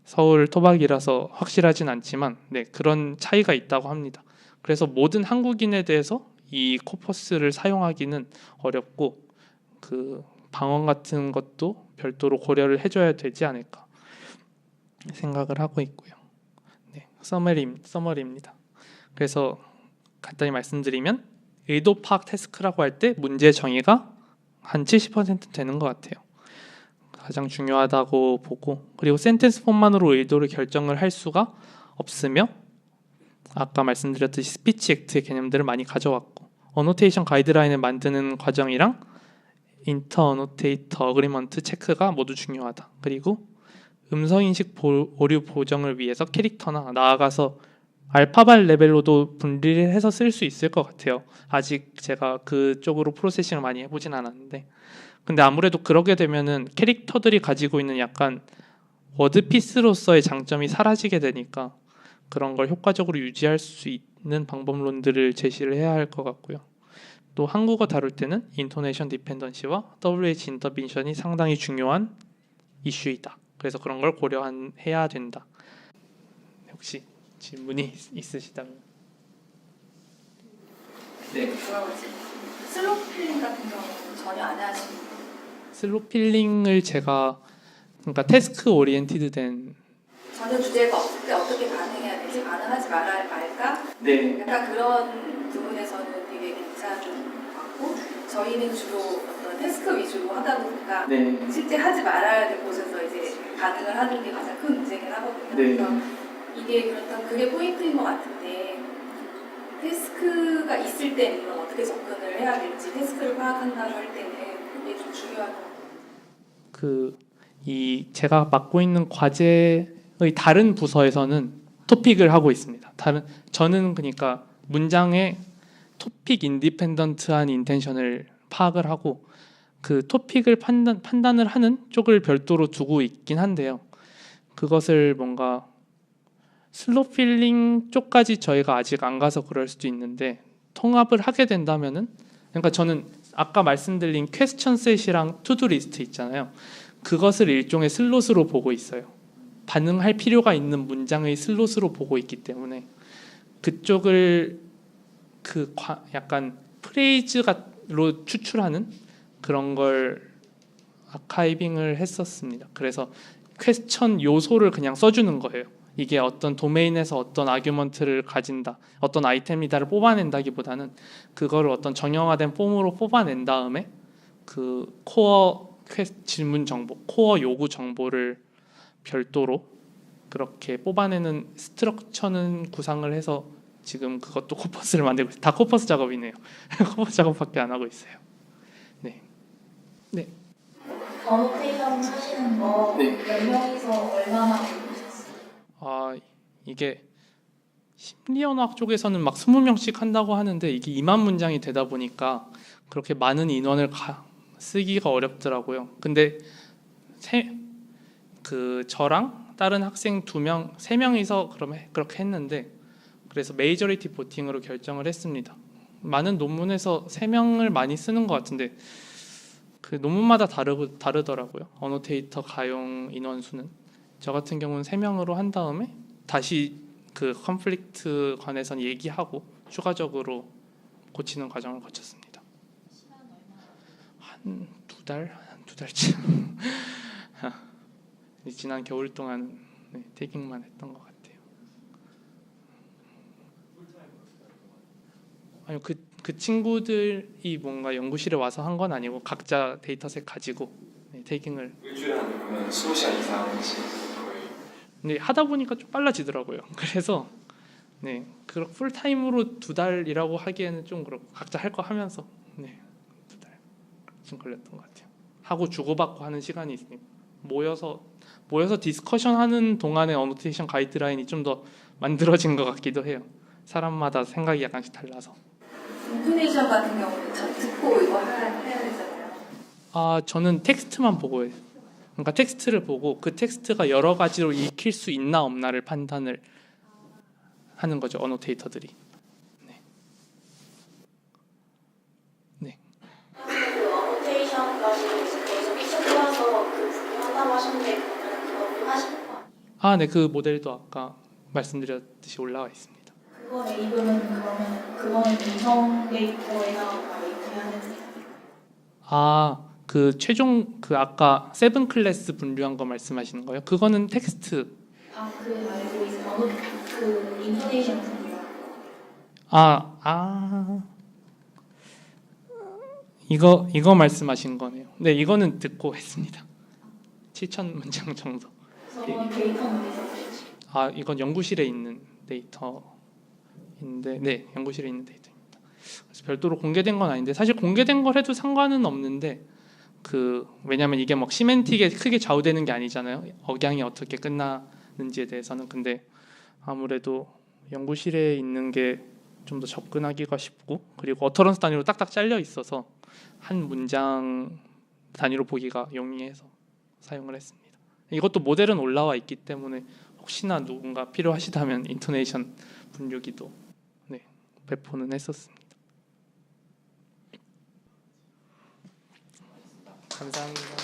서울 토박이라서 확실하진 않지만 네, 그런 차이가 있다고 합니다. 그래서 모든 한국인에 대해서 이 코퍼스를 사용하기는 어렵고 그 방언 같은 것도 별도로 고려를 해줘야 되지 않을까 생각을 하고 있고요. 네, 서머리입니다. 그래서 간단히 말씀드리면 의도 파악 태스크라고 할 때 문제 정의가 한 70% 되는 것 같아요. 가장 중요하다고 보고 그리고 센텐스 폼만으로 의도를 결정을 할 수가 없으며 아까 말씀드렸듯이 스피치 액트의 개념들을 많이 가져왔고 어노테이션 가이드라인을 만드는 과정이랑 인터 어노테이터 어그리먼트 체크가 모두 중요하다. 그리고 음성인식 오류 보정을 위해서 캐릭터나 나아가서 알파벳 레벨로도 분리를 해서 쓸 수 있을 것 같아요. 아직 제가 그쪽으로 프로세싱을 많이 해보진 않았는데 근데 아무래도 그러게 되면은 캐릭터들이 가지고 있는 약간 워드피스로서의 장점이 사라지게 되니까 그런 걸 효과적으로 유지할 수 있는 방법론들을 제시를 해야 할 것 같고요. 또 한국어 다룰 때는 인토네이션 디펜던시와 WH 인터빈션이 상당히 중요한 이슈이다. 그래서 그런 걸 고려해야 된다. 혹시 질문이 있으시다면? 네. 슬로우 필링 같은 경우는 전혀 안 하시는 거예요? 슬로우 필링을 제가 그러니까 태스크 오리엔티드 된 전혀 주제가 없을 때 어떻게 반응해야 되지? 반응하지 말까? 네. 약간 그런 부분에서는 되게 괜찮은 것 같고 저희는 주로 어떤 태스크 위주로 하다 보니까 네. 실제 하지 말아야 될 곳에서 이제 반응을 하는 게 가장 큰 문제긴 하거든요. 네. 그래서 이게 그렇다면 그게 포인트인 것 같은데 태스크가 있을 때는 그럼 어떻게 접근을 해야 될지 태스크를 파악한다고 할 때는 그게 좀 중요할 것 같아요. 제가 맡고 있는 과제의 다른 부서에서는 토픽을 하고 있습니다. 저는 그러니까 문장의 토픽 인디펜던트한 인텐션을 파악을 하고 그 토픽을 판단을 하는 쪽을 별도로 두고 있긴 한데요. 그것을 뭔가 슬로우 필링 쪽까지 저희가 아직 안 가서 그럴 수도 있는데 통합을 하게 된다면은 그러니까 저는 아까 말씀드린 퀘스천 셋이랑 투두 리스트 있잖아요. 그것을 일종의 슬롯으로 보고 있어요. 반응할 필요가 있는 문장의 슬롯으로 보고 있기 때문에 그쪽을 약간 프레이즈로 추출하는 그런 걸 아카이빙을 했었습니다. 그래서 퀘스천 요소를 그냥 써주는 거예요. 이게 어떤 도메인에서 어떤 아규먼트를 가진다, 어떤 아이템이다를 뽑아낸다기보다는 그거를 어떤 정형화된 폼으로 뽑아낸 다음에 그 코어 질문 정보, 코어 요구 정보를 별도로 그렇게 뽑아내는 스트럭처는 구상을 해서 지금 그것도 코퍼스를 만들고 있어요. 다 코퍼스 작업이네요. 코퍼스 작업밖에 안 하고 있어요. 네. 네. 어노테이션 하시는 거 몇 네. 명이서 얼마나 배우셨어요? 이게 심리언어학 쪽에서는 막 20명씩 한다고 하는데 이게 2만 문장이 되다 보니까 그렇게 많은 인원을 쓰기가 어렵더라고요. 근데 저랑 다른 학생 2명, 3명이서 그렇게 했는데 그래서 메이저리티 보팅으로 결정을 했습니다. 많은 논문에서 3명을 많이 쓰는 것 같은데 그 논문마다 다르더라고요. 어노테이터 가용 인원수는. 저 같은 경우는 3명으로 한 다음에 다시 그 컨플릭트 관해선 얘기하고 추가적으로 고치는 과정을 거쳤습니다. 한 2달? 한 2달쯤 지난 겨울 동안 태깅만 했던 것 같아요. 아니요, 그 친구들이 뭔가 연구실에 와서 한 건 아니고 각자 데이터셋 가지고 태깅을. 일주일에 한 그러면 20시간 이상씩 거의. 근데 하다 보니까 좀 빨라지더라고요. 그래서 그 풀타임으로 2달이라고 하기에는 좀 그렇고 각자 할 거 하면서 2달쯤 걸렸던 것 같아요. 하고 주고받고 하는 시간이 있으니까 모여서 디스커션 하는 동안에 어노테이션 가이드라인이 좀 더 만들어진 것 같기도 해요. 사람마다 생각이 약간씩 달라서. 인토네이션 같은 경우는 저 듣고 이거 해야 되잖아요. 저는 텍스트만 보고 해요. 그러니까 텍스트를 보고 그 텍스트가 여러 가지로 읽힐 수 있나 없나를 판단을 하는 거죠, 어노테이터들이. 그 어노테이션까지 계속 익숙해서 그 분류한다고 하셨는데 그러면 그거 하시는 거 아니에요? 네, 그 모델도 아까 말씀드렸듯이 올라와 있습니다. 그거 레이블은 그러면 그거는 인성 데이터에다가 레이트해야 되는 게 그 최종 그 아까 7 클래스 분류한 거 말씀하시는 거예요? 그거는 텍스트. 그 말고 이제 그 인토네이션 분류하는 거. 이거 말씀하신 거네요. 네, 이거는 듣고 했습니다. 7,000문장 정도. 그래서 그건 데이터는 어디서 보시죠? 이건 연구실에 있는 데이터인데, 연구실에 있는 데이터입니다. 그래서 별도로 공개된 건 아닌데 사실 공개된 걸 해도 상관은 없는데 왜냐하면 이게 막 시멘틱에 크게 좌우되는 게 아니잖아요. 억양이 어떻게 끝나는지에 대해서는. 근데 아무래도 연구실에 있는 게 좀 더 접근하기가 쉽고 그리고 어터런스 단위로 딱딱 잘려 있어서 한 문장 단위로 보기가 용이해서 사용을 했습니다. 이것도 모델은 올라와 있기 때문에 혹시나 누군가 필요하시다면 인토네이션 분류기도 배포는 했었습니다. 감사합니다.